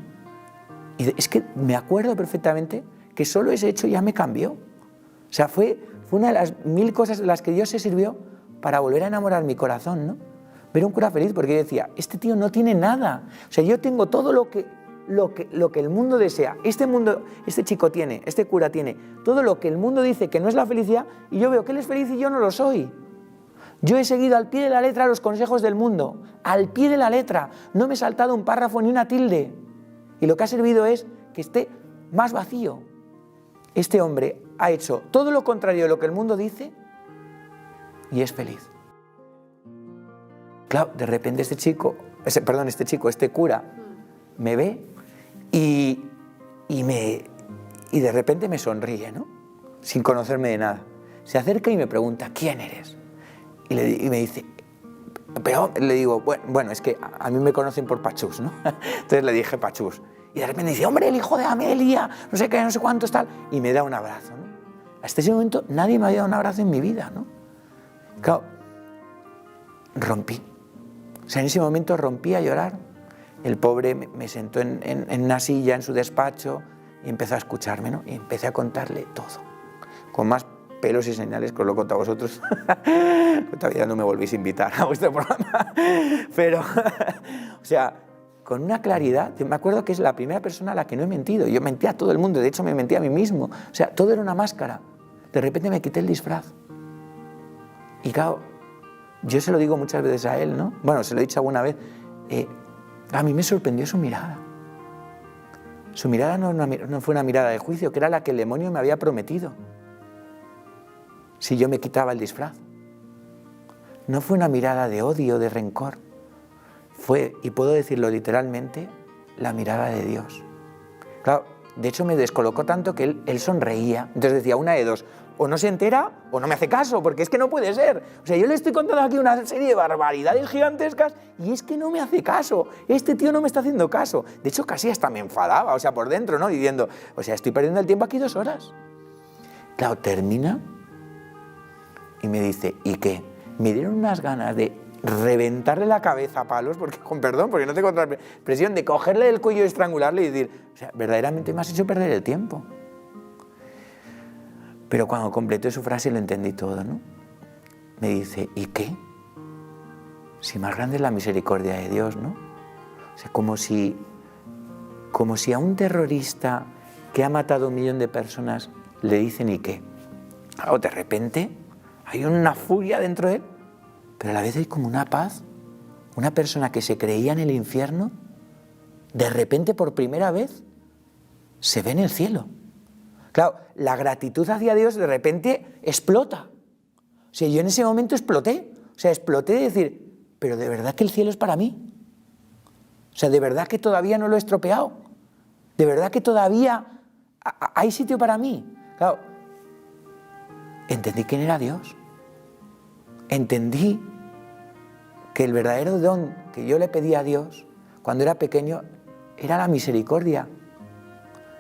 Y es que me acuerdo perfectamente que solo ese hecho ya me cambió. O sea, fue una de las 1000 cosas de las que Dios se sirvió para volver a enamorar mi corazón, ¿no? Ver a un cura feliz, porque yo decía, este tío no tiene nada. O sea, yo tengo todo lo que el mundo desea. Este chico tiene, este cura tiene todo lo que el mundo dice que no es la felicidad, y yo veo que él es feliz y yo no lo soy. Yo he seguido al pie de la letra los consejos del mundo, al pie de la letra. No me he saltado un párrafo ni una tilde. Y lo que ha servido es que esté más vacío. Este hombre ha hecho todo lo contrario de lo que el mundo dice y es feliz. Claro, de repente este cura me ve y de repente me sonríe, ¿no? Sin conocerme de nada. Se acerca y me pregunta, ¿quién eres? Y me dice, pero le digo, bueno, es que a mí me conocen por Pachús, ¿no? Entonces le dije Pachús. Y de repente dice, hombre, el hijo de Amelia, no sé qué, no sé cuántos, tal. Y me da un abrazo, ¿no? Hasta ese momento nadie me había dado un abrazo en mi vida, ¿no? Claro, rompí. O sea, en ese momento rompí a llorar. El pobre me sentó en una silla en su despacho y empezó a escucharme, ¿no? Y empecé a contarle todo, con más pelos y señales que os lo he contado a vosotros. Todavía no me volvéis a invitar a vuestro programa. Pero, o sea, con una claridad. Yo me acuerdo que es la primera persona a la que no he mentido. Yo mentía a todo el mundo, de hecho me mentía a mí mismo. O sea, todo era una máscara. De repente me quité el disfraz. Y claro, yo se lo digo muchas veces a él, ¿no? Bueno, se lo he dicho alguna vez. A mí me sorprendió su mirada. Su mirada no fue una mirada de juicio, que era la que el demonio me había prometido si yo me quitaba el disfraz. No fue una mirada de odio, de rencor. Fue, y puedo decirlo literalmente, la mirada de Dios. Claro, de hecho me descolocó tanto que él sonreía. Entonces decía, una de dos, o no se entera o no me hace caso, porque es que no puede ser. O sea, yo le estoy contando aquí una serie de barbaridades gigantescas y es que no me hace caso. Este tío no me está haciendo caso. De hecho, casi hasta me enfadaba, o sea, por dentro, ¿no? Diciendo, o sea, estoy perdiendo el tiempo aquí 2 horas. Claro, termina y me dice, ¿y qué? Me dieron unas ganas de reventarle la cabeza a palos, porque, con perdón, porque no tengo otra expresión, de cogerle del cuello y estrangularle y decir, o sea, verdaderamente me has hecho perder el tiempo. Pero cuando completé su frase lo entendí todo, ¿no? Me dice, ¿y qué? Si más grande es la misericordia de Dios, ¿no? O sea, como si a un terrorista que ha matado 1 millón de personas le dicen, ¿y qué? Claro, de repente hay una furia dentro de él, pero a la vez hay como una paz. Una persona que se creía en el infierno, de repente por primera vez se ve en el cielo. Claro, la gratitud hacia Dios de repente explota. O sea, yo en ese momento exploté. O sea, exploté de decir, pero de verdad que el cielo es para mí. O sea, de verdad que todavía no lo he estropeado. De verdad que todavía hay sitio para mí. Claro, entendí quién era Dios. Entendí que el verdadero don que yo le pedí a Dios cuando era pequeño era la misericordia.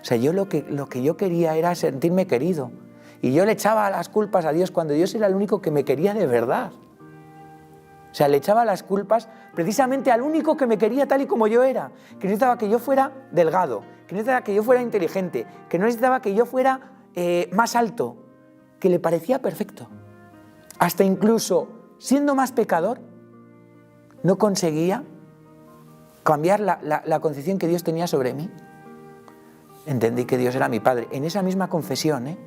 O sea, yo lo que yo quería era sentirme querido. Y yo le echaba las culpas a Dios cuando Dios era el único que me quería de verdad. O sea, le echaba las culpas precisamente al único que me quería tal y como yo era, que necesitaba que yo fuera delgado, que necesitaba que yo fuera inteligente, que no necesitaba que yo fuera más alto, que le parecía perfecto. Hasta incluso siendo más pecador, no conseguía cambiar la concepción que Dios tenía sobre mí. Entendí que Dios era mi Padre. En esa misma confesión,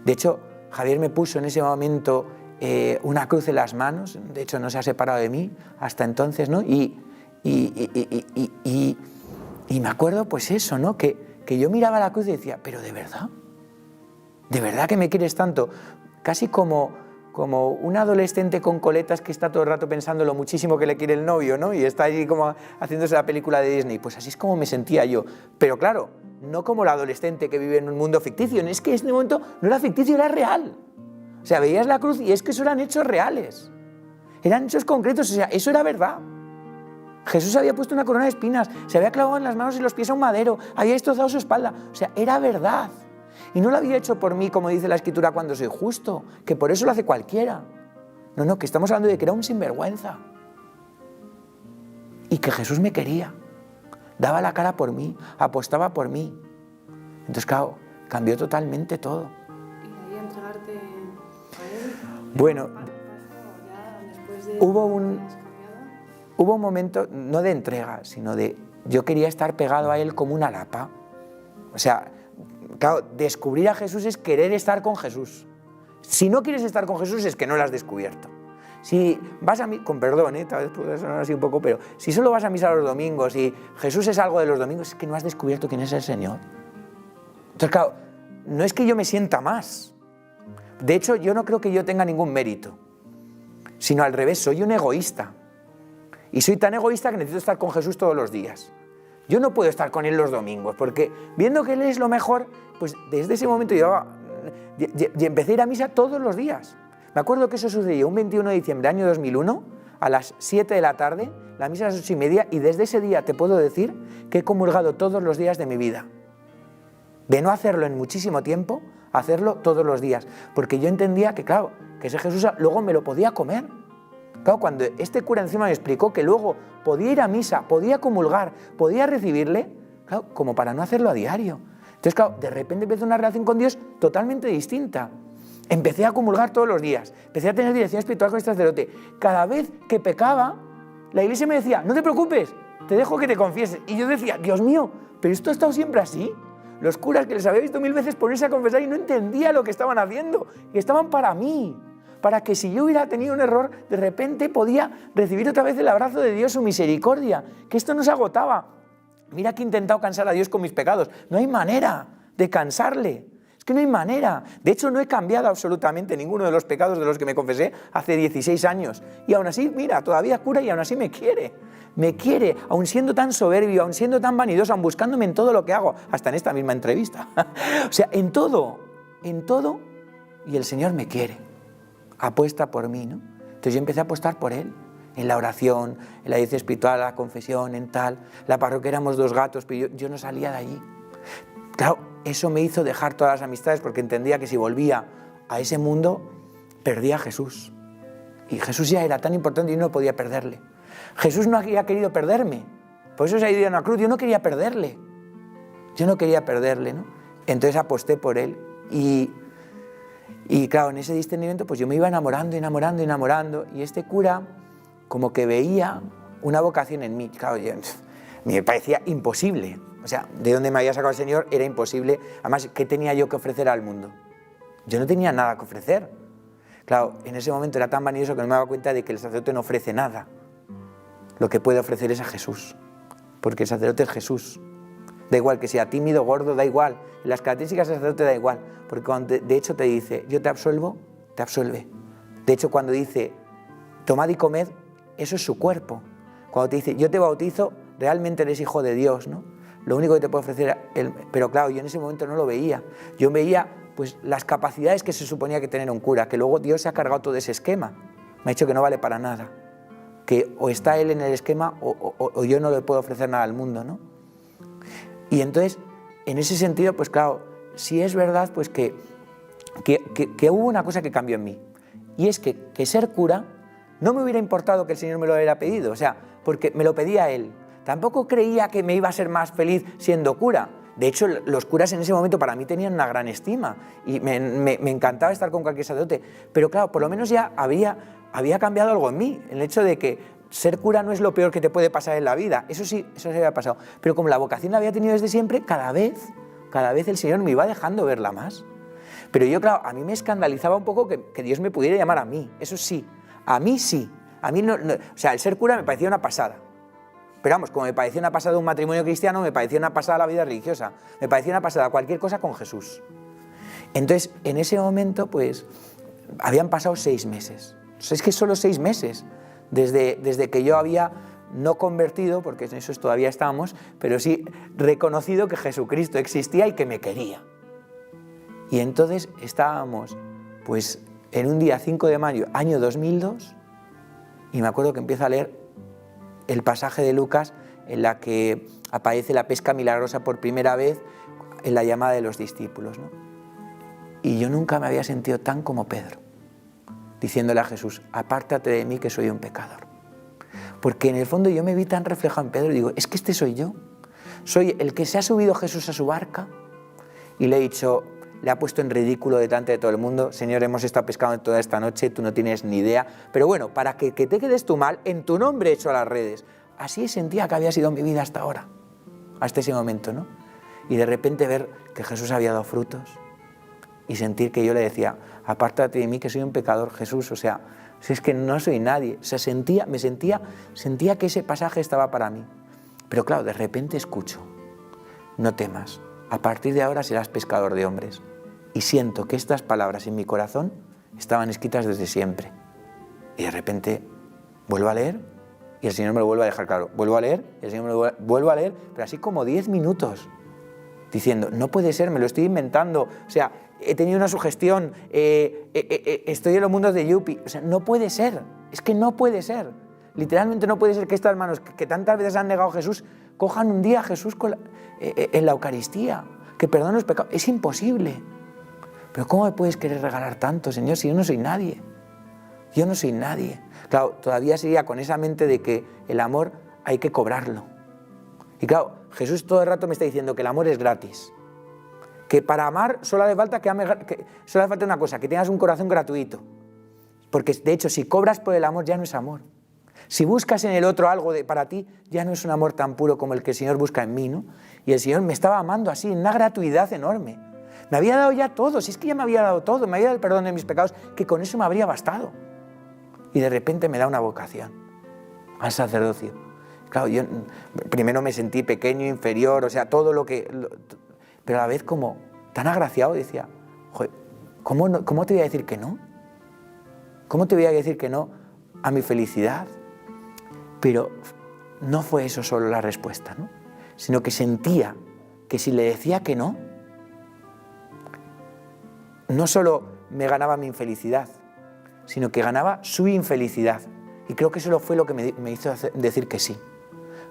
De hecho, Javier me puso en ese momento una cruz en las manos, de hecho no se ha separado de mí hasta entonces, ¿no? Y me acuerdo pues eso, ¿no? Que yo miraba la cruz y decía, pero ¿de verdad que me quieres tanto? Casi como un adolescente con coletas que está todo el rato pensando lo muchísimo que le quiere el novio, ¿no? Y está allí como haciéndose la película de Disney. Pues así es como me sentía yo. Pero claro, no como el adolescente que vive en un mundo ficticio. Es que en este momento no era ficticio, era real. O sea, veías la cruz y es que eso eran hechos reales. Eran hechos concretos, o sea, eso era verdad. Jesús había puesto una corona de espinas, se había clavado en las manos y los pies a un madero, había destrozado su espalda. O sea, era verdad. Y no lo había hecho por mí, como dice la Escritura, cuando soy justo, que por eso lo hace cualquiera. No, que estamos hablando de que era un sinvergüenza. Y que Jesús me quería. Daba la cara por mí, apostaba por mí. Entonces, claro, cambió totalmente todo. ¿Y ahí entregarte a él? Bueno, hubo un ¿Has cambiado? momento, no de entrega, sino de... Yo quería estar pegado a él como una lapa. O sea, claro, descubrir a Jesús es querer estar con Jesús. Si no quieres estar con Jesús es que no lo has descubierto. Si vas a misa, con perdón, tal vez puede sonar así un poco, pero si solo vas a misa los domingos y Jesús es algo de los domingos, es que no has descubierto quién es el Señor. Entonces, claro, no es que yo me sienta más. De hecho, yo no creo que yo tenga ningún mérito, sino al revés, soy un egoísta. Y soy tan egoísta que necesito estar con Jesús todos los días. Yo no puedo estar con Él los domingos, porque viendo que Él es lo mejor, pues desde ese momento yo empecé a ir a misa todos los días. Me acuerdo que eso sucedió un 21 de diciembre del año 2001, a las 7 de la tarde, la misa a las 8:30, y desde ese día te puedo decir que he comulgado todos los días de mi vida. De no hacerlo en muchísimo tiempo, hacerlo todos los días, porque yo entendía que, claro, que ese Jesús luego me lo podía comer. Claro, cuando este cura encima me explicó que luego podía ir a misa, podía comulgar, podía recibirle, claro, como para no hacerlo a diario. Entonces, claro, de repente empezó una relación con Dios totalmente distinta. Empecé a comulgar todos los días, empecé a tener dirección espiritual con este sacerdote. Cada vez que pecaba, la iglesia me decía, no te preocupes, te dejo que te confieses. Y yo decía, Dios mío, ¿pero esto ha estado siempre así? Los curas que les había visto 1000 veces ponerse a confesar y no entendía lo que estaban haciendo, que estaban para mí, para que si yo hubiera tenido un error, de repente podía recibir otra vez el abrazo de Dios, su misericordia, que esto no se agotaba. Mira que he intentado cansar a Dios con mis pecados, no hay manera de cansarle. Que no hay manera. De hecho, no he cambiado absolutamente ninguno de los pecados de los que me confesé hace 16 años. Y aún así, mira, todavía cura y aún así me quiere. Me quiere, aún siendo tan soberbio, aún siendo tan vanidoso, aún buscándome en todo lo que hago, hasta en esta misma entrevista. O sea, en todo, y el Señor me quiere. Apuesta por mí, ¿no? Entonces yo empecé a apostar por Él. En la oración, en la dirección espiritual, la confesión, en tal. La parroquia éramos 2 gatos, pero yo no salía de allí. Claro, eso me hizo dejar todas las amistades porque entendía que si volvía a ese mundo, perdía a Jesús. Y Jesús ya era tan importante y no podía perderle. Jesús no había querido perderme. Por eso se ha ido a una cruz. Yo no quería perderle. ¿no? Entonces aposté por Él. Y claro, en ese discernimiento pues yo me iba enamorando. Y este cura como que veía una vocación en mí. Claro, me parecía imposible. O sea, de dónde me había sacado el Señor era imposible. Además, ¿qué tenía yo que ofrecer al mundo? Yo no tenía nada que ofrecer. Claro, en ese momento era tan vanidoso que no me daba cuenta de que el sacerdote no ofrece nada. Lo que puede ofrecer es a Jesús. Porque el sacerdote es Jesús. Da igual que sea tímido, gordo, da igual. Las características del sacerdote da igual. Porque cuando de hecho te dice, yo te absuelvo, te absuelve. De hecho, cuando dice, tomad y comed, eso es su cuerpo. Cuando te dice, yo te bautizo, realmente eres hijo de Dios, ¿no? Lo único que te puede ofrecer Él. Pero claro, yo en ese momento no lo veía. Yo veía pues, las capacidades que se suponía que tenía un cura, que luego Dios se ha cargado todo ese esquema. Me ha dicho que no vale para nada. Que o está Él en el esquema o yo no le puedo ofrecer nada al mundo, ¿no? Y entonces, en ese sentido, pues claro, sí es verdad pues que que hubo una cosa que cambió en mí. Y es que ser cura no me hubiera importado que el Señor me lo hubiera pedido, o sea, porque me lo pedía Él. Tampoco creía que me iba a ser más feliz siendo cura. De hecho, los curas en ese momento para mí tenían una gran estima y me encantaba estar con cualquier sacerdote. Pero claro, por lo menos ya había cambiado algo en mí, el hecho de que ser cura no es lo peor que te puede pasar en la vida. Eso sí, eso se había pasado. Pero como la vocación la había tenido desde siempre, cada vez el Señor me iba dejando verla más. Pero yo, claro, a mí me escandalizaba un poco que Dios me pudiera llamar a mí. Eso sí, a mí sí. A mí no, o sea, el ser cura me parecía una pasada. Pero vamos, como me parecía una pasada un matrimonio cristiano, me parecía una pasada la vida religiosa, me parecía una pasada cualquier cosa con Jesús. Entonces, en ese momento, pues, habían pasado 6 meses. O sea, es que solo 6 meses, desde que yo había no convertido, porque en eso todavía estábamos, pero sí reconocido que Jesucristo existía y que me quería. Y entonces estábamos, pues, en un día 5 de mayo, año 2002, y me acuerdo que empiezo a leer el pasaje de Lucas en la que aparece la pesca milagrosa por primera vez en la llamada de los discípulos, ¿no? Y yo nunca me había sentido tan como Pedro, diciéndole a Jesús, apártate de mí que soy un pecador. Porque en el fondo yo me vi tan reflejado en Pedro y digo, es que este soy yo. Soy el que se ha subido Jesús a su barca y le he dicho, le ha puesto en ridículo delante de todo el mundo, Señor, hemos estado pescando toda esta noche, tú no tienes ni idea, pero bueno, para que te quedes tú mal, en tu nombre he hecho las redes. Así sentía que había sido mi vida hasta ahora, hasta ese momento, ¿no? Y de repente ver que Jesús había dado frutos y sentir que yo le decía, apártate de mí que soy un pecador, Jesús, o sea, si es que no soy nadie. O sea, sentía que ese pasaje estaba para mí. Pero claro, de repente escucho, no temas, a partir de ahora serás pescador de hombres. Y siento que estas palabras en mi corazón estaban escritas desde siempre. Y de repente vuelvo a leer y el Señor me lo vuelve a dejar claro. Vuelvo a leer y el Señor me lo vuelve a leer, pero así como 10 minutos, diciendo, no puede ser, me lo estoy inventando. O sea, he tenido una sugestión, estoy en los mundos de Yupi. O sea, no puede ser, es que no puede ser. Literalmente no puede ser que estas hermanos que tantas veces han negado a Jesús cojan un día a Jesús en la Eucaristía, que perdone los pecados. Es imposible. Pero ¿cómo me puedes querer regalar tanto, Señor, si yo no soy nadie? Yo no soy nadie. Claro, todavía seguía con esa mente de que el amor hay que cobrarlo. Y claro, Jesús todo el rato me está diciendo que el amor es gratis. Que para amar solo hace falta solo hace falta una cosa, que tengas un corazón gratuito. Porque de hecho, si cobras por el amor ya no es amor. Si buscas en el otro algo para ti, ya no es un amor tan puro como el que el Señor busca en mí, ¿no? Y el Señor me estaba amando así, en una gratuidad enorme. Me había dado ya todo, si es que ya me había dado todo, me había dado el perdón de mis pecados, que con eso me habría bastado. Y de repente me da una vocación al sacerdocio. Claro, yo primero me sentí pequeño, inferior, o sea, todo lo que... pero a la vez como tan agraciado, decía, joder, ¿cómo te voy a decir que no? ¿Cómo te voy a decir que no a mi felicidad? Pero no fue eso solo la respuesta, ¿no? Sino que sentía que si le decía que no, no solo me ganaba mi infelicidad, sino que ganaba su infelicidad. Y creo que eso fue lo que me hizo decir que sí.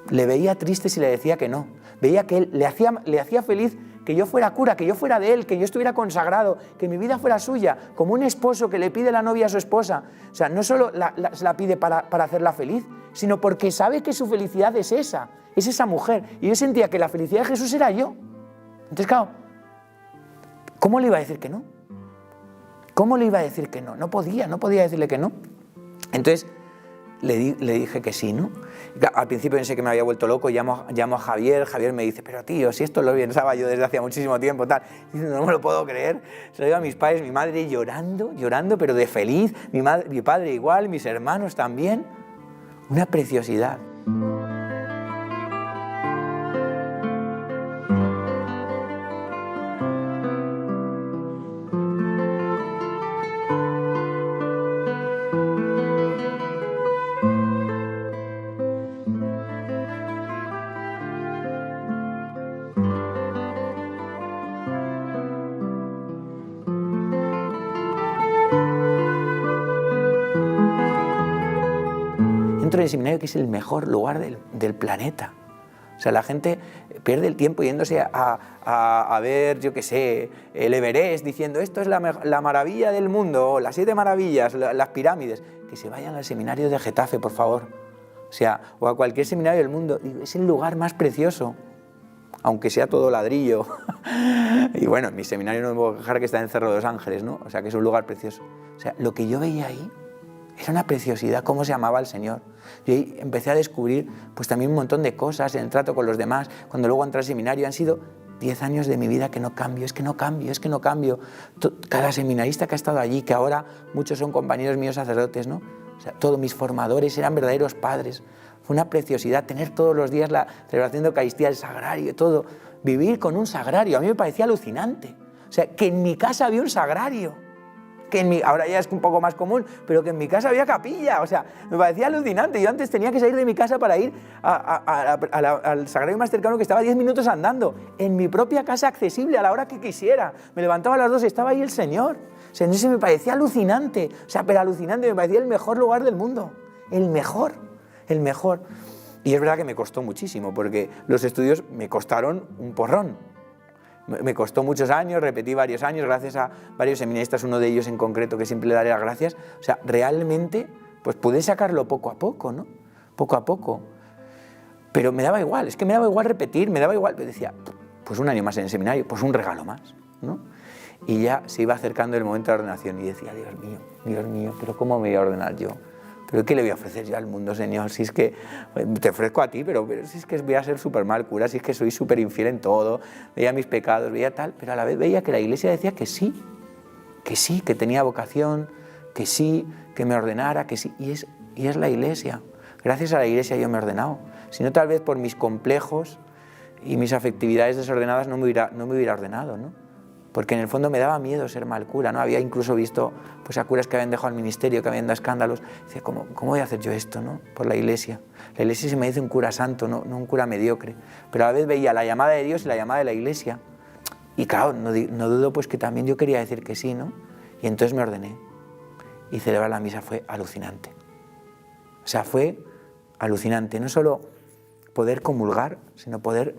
Le veía triste si le decía que no. Veía que él le hacía feliz que yo fuera cura, que yo fuera de él, que yo estuviera consagrado, que mi vida fuera suya, como un esposo que le pide la novia a su esposa. O sea, no solo se la pide para hacerla feliz, sino porque sabe que su felicidad es esa mujer. Y yo sentía que la felicidad de Jesús era yo. Entonces, claro, ¿cómo le iba a decir que no? ¿Cómo le iba a decir que no? No podía decirle que no. Entonces, le dije que sí, ¿no? Al principio pensé que me había vuelto loco, llamo a Javier me dice, pero tío, si esto lo pensaba yo desde hacía muchísimo tiempo, tal. Y dice, no me lo puedo creer. Se lo digo a mis padres, mi madre llorando, pero de feliz, mi padre igual, mis hermanos también. Una preciosidad. Entro en el seminario, que es el mejor lugar del planeta. O sea, la gente pierde el tiempo yéndose a ver, yo qué sé, el Everest, diciendo esto es la maravilla del mundo, o las 7 maravillas, las pirámides. Que se vayan al seminario de Getafe, por favor. O sea, o a cualquier seminario del mundo. Es el lugar más precioso, aunque sea todo ladrillo. Y bueno, en mi seminario no me puedo quejar, que está en Cerro de los Ángeles, ¿no? O sea, que es un lugar precioso. O sea, lo que yo veía ahí era una preciosidad, cómo se amaba al Señor. Yo ahí empecé a descubrir pues también un montón de cosas en el trato con los demás. Cuando luego entré al seminario han sido 10 años de mi vida que no cambio, es que no cambio. Cada seminarista que ha estado allí, que ahora muchos son compañeros míos sacerdotes, ¿no? O sea, todos mis formadores eran verdaderos padres. Fue una preciosidad tener todos los días la celebración de Eucaristía, el sagrario, todo. Vivir con un sagrario, a mí me parecía alucinante. O sea, que en mi casa había un sagrario. Ahora ya es un poco más común, pero que en mi casa había capilla, o sea, me parecía alucinante. Yo antes tenía que salir de mi casa para ir al sagrario más cercano, que estaba 10 minutos andando, en mi propia casa, accesible a la hora que quisiera. Me levantaba a las 2 y estaba ahí el Señor. O sea, entonces me parecía alucinante, o sea, pero alucinante, me parecía el mejor lugar del mundo, el mejor. Y es verdad que me costó muchísimo, porque los estudios me costaron un porrón. Me costó muchos años, repetí varios años, gracias a varios seminaristas, uno de ellos en concreto, que siempre le daré las gracias. O sea, realmente, pues pude sacarlo poco a poco, ¿no? Poco a poco. Pero me daba igual, es que me daba igual repetir, me daba igual. Yo decía, pues un año más en el seminario, pues un regalo más, ¿no? Y ya se iba acercando el momento de la ordenación y decía, Dios mío, pero ¿cómo me voy a ordenar yo? ¿Pero qué le voy a ofrecer yo al mundo, Señor? Si es que te ofrezco a ti, pero si es que voy a ser súper mal cura, si es que soy súper infiel en todo, veía mis pecados, veía tal, pero a la vez veía que la Iglesia decía que sí, que tenía vocación, que sí, que me ordenara, que sí, y es la Iglesia. Gracias a la Iglesia yo me he ordenado. Si no, tal vez por mis complejos y mis afectividades desordenadas no me hubiera ordenado, ¿no? Porque en el fondo me daba miedo ser mal cura, ¿no? Había incluso visto pues, a curas que habían dejado el ministerio, que habían dado escándalos. Decía, ¿cómo voy a hacer yo esto, no? Por la Iglesia. La Iglesia se me dice un cura santo, no un cura mediocre. Pero a la vez veía la llamada de Dios y la llamada de la Iglesia. Y claro, no dudo pues que también yo quería decir que sí, ¿no? Y entonces me ordené. Y celebrar la misa fue alucinante. O sea, fue alucinante. No solo poder comulgar, sino poder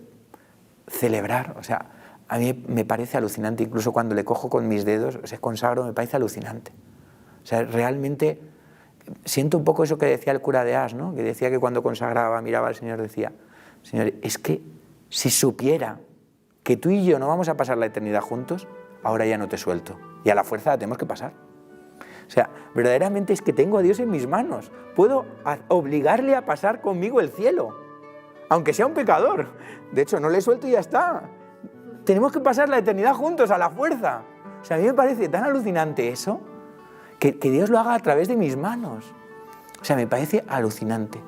celebrar. O sea, a mí me parece alucinante, incluso cuando le cojo con mis dedos, o sea, consagro, me parece alucinante. O sea, realmente siento un poco eso que decía el cura de As, ¿no? Que decía que cuando consagraba, miraba al Señor, decía, Señor, es que si supiera que tú y yo no vamos a pasar la eternidad juntos, ahora ya no te suelto. Y a la fuerza la tenemos que pasar. O sea, verdaderamente es que tengo a Dios en mis manos. Puedo obligarle a pasar conmigo el cielo, aunque sea un pecador. De hecho, no le suelto y ya está. Tenemos que pasar la eternidad juntos, a la fuerza. O sea, a mí me parece tan alucinante eso, que Dios lo haga a través de mis manos. O sea, me parece alucinante.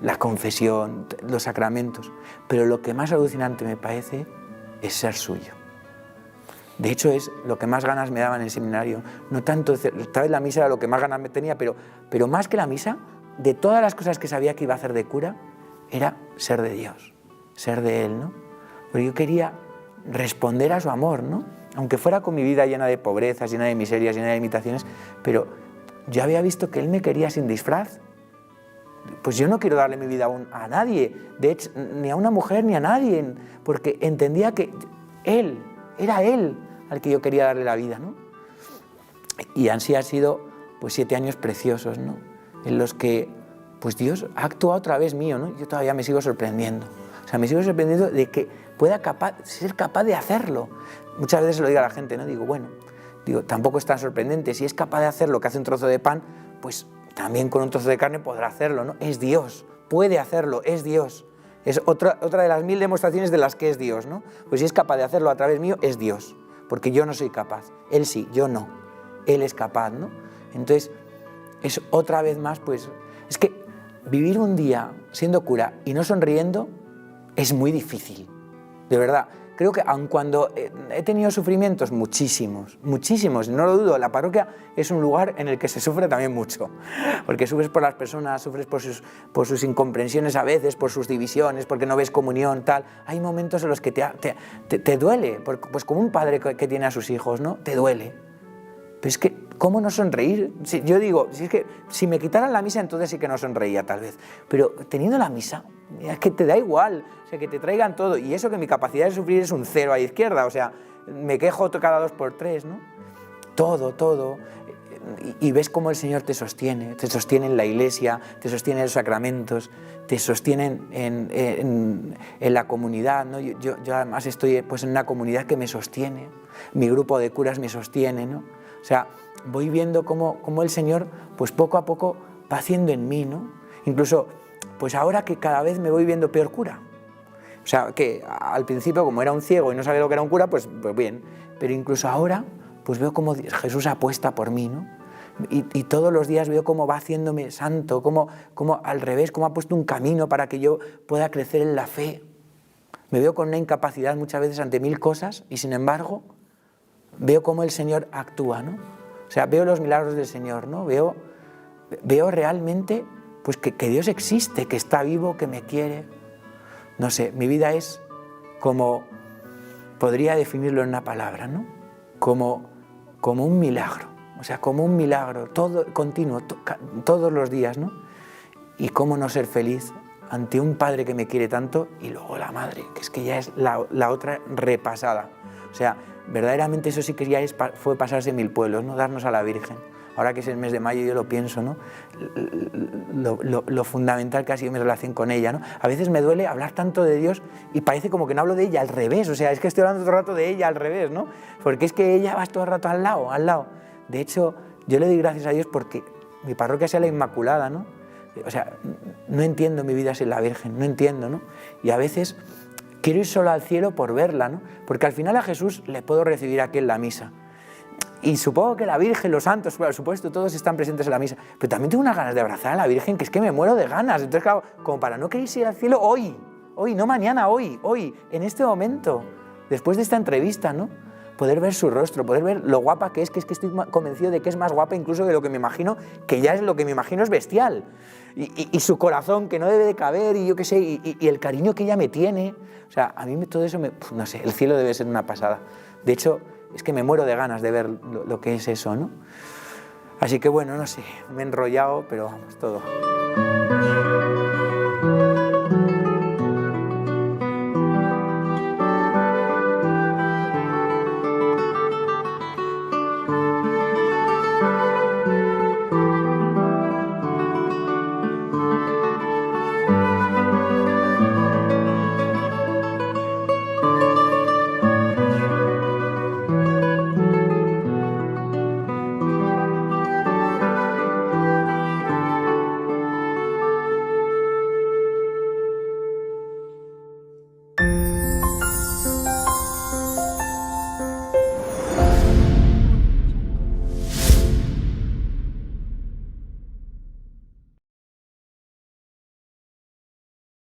La confesión, los sacramentos. Pero lo que más alucinante me parece es ser suyo. De hecho, es lo que más ganas me daba en el seminario. No tanto, tal vez la misa era lo que más ganas me tenía, pero más que la misa, de todas las cosas que sabía que iba a hacer de cura, era ser de Dios, ser de Él, ¿no? Porque yo quería responder a su amor, ¿no? Aunque fuera con mi vida llena de pobrezas, llena de miserias, llena de limitaciones, pero yo había visto que Él me quería sin disfraz. Pues yo no quiero darle mi vida a nadie, de hecho, ni a una mujer ni a nadie, porque entendía que Él, era Él al que yo quería darle la vida, ¿no? Y así han sido pues 7 años preciosos, ¿no? En los que pues Dios ha actuado otra vez mío, ¿no? Yo todavía me sigo sorprendiendo. O sea, me sigo sorprendiendo de que pueda ser capaz de hacerlo. Muchas veces se lo digo a la gente, ¿no? Digo, tampoco es tan sorprendente. Si es capaz de hacer lo que hace un trozo de pan, pues también con un trozo de carne podrá hacerlo, ¿no? Es Dios, puede hacerlo, es Dios. Es otra de las 1000 demostraciones de las que es Dios, ¿no? Pues si es capaz de hacerlo a través mío, es Dios. Porque yo no soy capaz. Él sí, yo no. Él es capaz, ¿no? Entonces, es otra vez más, pues... Es que vivir un día siendo cura y no sonriendo es muy difícil. De verdad. Creo que aun cuando he tenido sufrimientos, muchísimos, no lo dudo, la parroquia es un lugar en el que se sufre también mucho, porque sufres por las personas, sufres por sus incomprensiones a veces, por sus divisiones, porque no ves comunión, tal. Hay momentos en los que te duele, pues como un padre que tiene a sus hijos, ¿no? Te duele. Pero es que, ¿cómo no sonreír? Yo digo, si es que si me quitaran la misa, entonces sí que no sonreía tal vez. Pero teniendo la misa, es que te da igual, o sea, que te traigan todo. Y eso que mi capacidad de sufrir es un 0 a la izquierda, o sea, me quejo cada 2 por 3, ¿no? Todo. Y ves cómo el Señor te sostiene en la iglesia, te sostiene en los sacramentos, te sostiene en la comunidad, ¿no? Yo además estoy pues en una comunidad que me sostiene, mi grupo de curas me sostiene, ¿no? O sea, voy viendo cómo el Señor pues poco a poco va haciendo en mí, ¿no? Incluso pues ahora que cada vez me voy viendo peor cura. O sea, que al principio como era un ciego y no sabía lo que era un cura, pues bien, pero incluso ahora pues veo cómo Jesús apuesta por mí, ¿no? Y todos los días veo cómo va haciéndome santo, cómo al revés, cómo ha puesto un camino para que yo pueda crecer en la fe. Me veo con una incapacidad muchas veces ante 1000 cosas y sin embargo veo cómo el Señor actúa, ¿no? O sea, veo los milagros del Señor, ¿no? Veo realmente pues que Dios existe, que está vivo, que me quiere. No sé, mi vida es como, podría definirlo en una palabra, ¿no? Como un milagro, o sea, como un milagro, todo continuo, todos los días, ¿no? Y cómo no ser feliz ante un padre que me quiere tanto y luego la madre, que es que ya es la otra repasada. O sea, verdaderamente eso sí que ya fue pasarse 1000 pueblos, ¿no? Darnos a la Virgen. Ahora que es el mes de mayo yo lo pienso, ¿no? Lo fundamental que ha sido mi relación con ella, ¿no? A veces me duele hablar tanto de Dios y parece como que no hablo de ella al revés, o sea, es que estoy hablando todo el rato de ella al revés, ¿no? Porque es que ella va todo el rato al lado. De hecho, yo le doy gracias a Dios porque mi parroquia sea la Inmaculada, ¿no? O sea, no entiendo mi vida sin la Virgen, no entiendo, ¿no? Y a veces quiero ir solo al cielo por verla, ¿no? Porque al final a Jesús le puedo recibir aquí en la misa. Y supongo que la Virgen, los santos, por supuesto, todos están presentes en la misa. Pero también tengo unas ganas de abrazar a la Virgen, que es que me muero de ganas. Entonces, claro, como para no querer ir al cielo hoy, no mañana, hoy, en este momento, después de esta entrevista, ¿no? Poder ver su rostro, poder ver lo guapa que es que estoy convencido de que es más guapa incluso de lo que me imagino, que ya es lo que me imagino es bestial. Y su corazón, que no debe de caber, y yo qué sé, y el cariño que ella me tiene. O sea, a mí todo eso, no sé, el cielo debe ser una pasada. De hecho, es que me muero de ganas de ver lo que es eso, ¿no? Así que bueno, no sé, me he enrollado, pero vamos, todo.